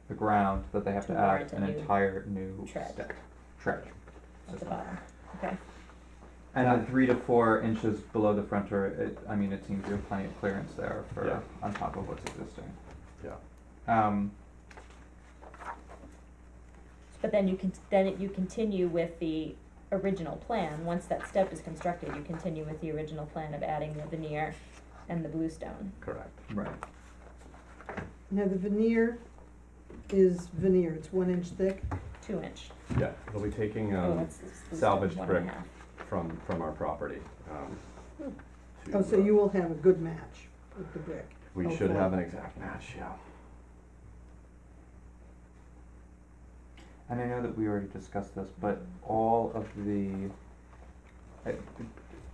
the ground that they have To to add warrant a an new entire new tread. tread At the system. bottom. Okay. And at 3 to 4 inches below the fronter, it seems you have plenty of clearance there for, Yeah. on top of what's existing. Yeah. But then you continue with the original plan. Once that step is constructed, you continue with the original plan of adding the veneer and the bluestone. Correct. Right. Now, the veneer is veneer, it's 1 inch thick. 2 inch. Yeah, they'll be taking Oh, that's bluestone, salvaged 1.5. brick from our property. To, Oh, so you will have a good match with the brick. We Oh, should cool. have an exact match, yeah. And I know that we already discussed this, but all of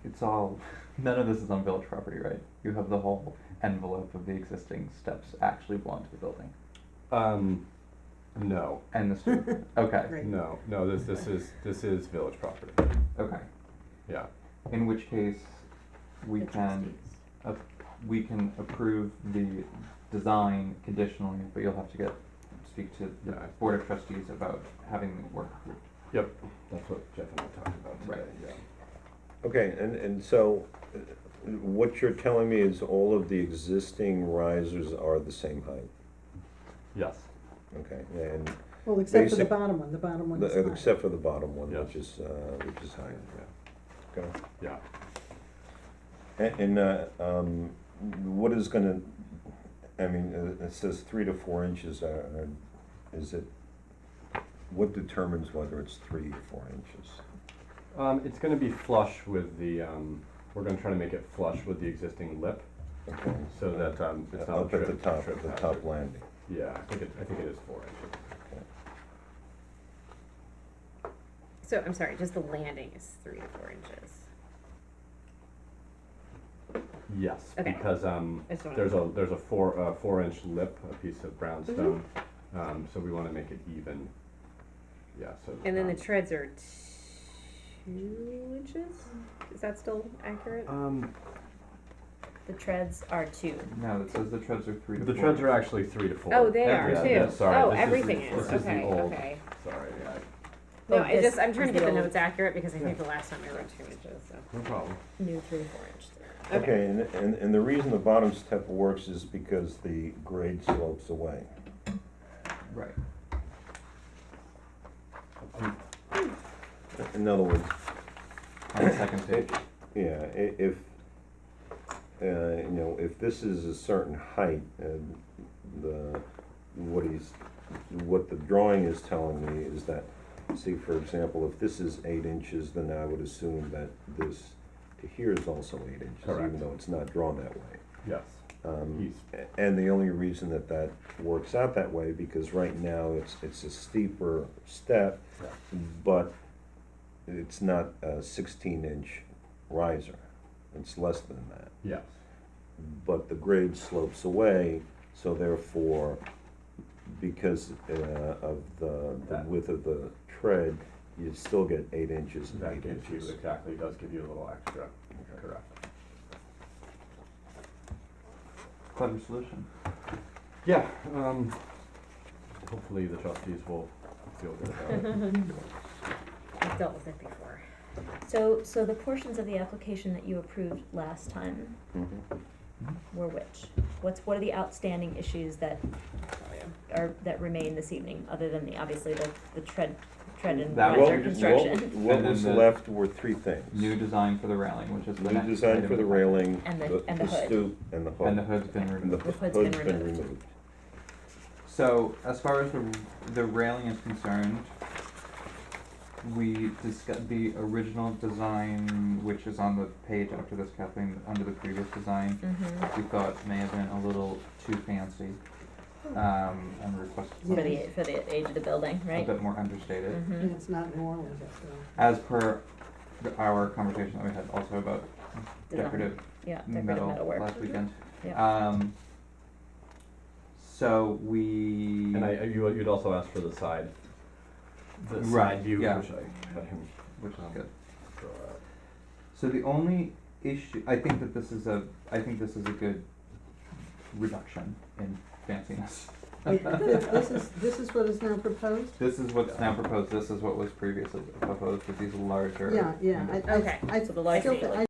it's all, none of this is on village property, right? You have the whole envelope of the existing steps actually belong to the building. No, And the stoop, okay, Right. no, this is village property, okay. yeah. In which case, we The can, trustees. we can approve the design conditionally, but you'll have to speak to the Yeah. board of trustees about having the work approved. Yep, that's what Jeff and I talked about today, Right. yeah. Okay, and so what you're telling me is all of the existing risers are the same height? Yes, Okay, and Well, except for the Basic- bottom one is high. except for the bottom one, Yeah. which is higher, yeah, okay? yeah. And what is gonna, I mean, it says 3 to 4 inches, is it what determines whether it's 3 or 4 inches? It's gonna be flush with the, we're gonna try to make it flush with the existing lip, Okay. so that, it's not a Up at the trip top, hazard. the top landing. Yeah, I think it is 4 inches. So, I'm sorry, just the landing is 3 to 4 inches. Yes, Okay. because, Just wanna- there's a 4-inch lip, a piece of brownstone, so we wanna make it even, yeah, so. And then the treads are 2 inches? Is that still accurate? The treads are 2. No, it says the treads are 3 to 4. The treads are actually 3 to 4. Oh, they are Yeah, too. yeah, sorry, Oh, this everything is, is, this is the okay, old, okay. sorry, yeah, No, Oh, I this just, I'm trying to is get the the notes accurate because I think the last time I wrote 2 inches, so. no problem. New 3 to 4 inch. Okay, and the reason the bottom step works is because the grade slopes away. Right. In other words, On the second page. yeah, if, you know, if this is a certain height, and what the drawing is telling me is that, see, for example, if this is 8 inches, then I would assume that this to here is also 8 inches, Correct. even though it's not drawn that way. Yes, And the only reason that that works out that way, because right now it's a steeper step, but it's not a 16-inch riser. It's less than that. yes, But the grade slopes away, so therefore, because of the width of the tread, you'd still get 8 inches and that 8 gives you, inches. exactly, does give you a little extra, correct. Clever solution. Yeah, hopefully the trustees will feel good about it. I've dealt with it before. So the portions of the application that you approved last time Mhm. were which? What are the outstanding issues that remain this evening, other than obviously the tread and That was riser your construction? What And then was the left were 3 things. New design for the railing, which is the New next design item for the in railing, And the the hood. stoop, and the hood. And the hood's been And removed. the hood's hood's been been removed. removed. So, as far as the railing is concerned, we discussed the original design, which is on the page after this, Kathleen, under the previous design, Mm-hmm. we thought may have been a little too fancy, and requested For the age of the building, a right? bit more understated. And Mm-hmm. it's not New Orleans, so. As per our conversation that we had also about Design. decorative Yeah, decorative metal metalwork. last weekend. Yeah. So we. And you'd also ask for the side Right, view, yeah. which I had him Which is good. throw out. So the only issue, I think this is a good reduction in fanciness. Wait, this is what is now proposed? This is what's now proposed, this is what was previously proposed with these larger. Yeah, windows. I Okay, I so the lighting, still, like, I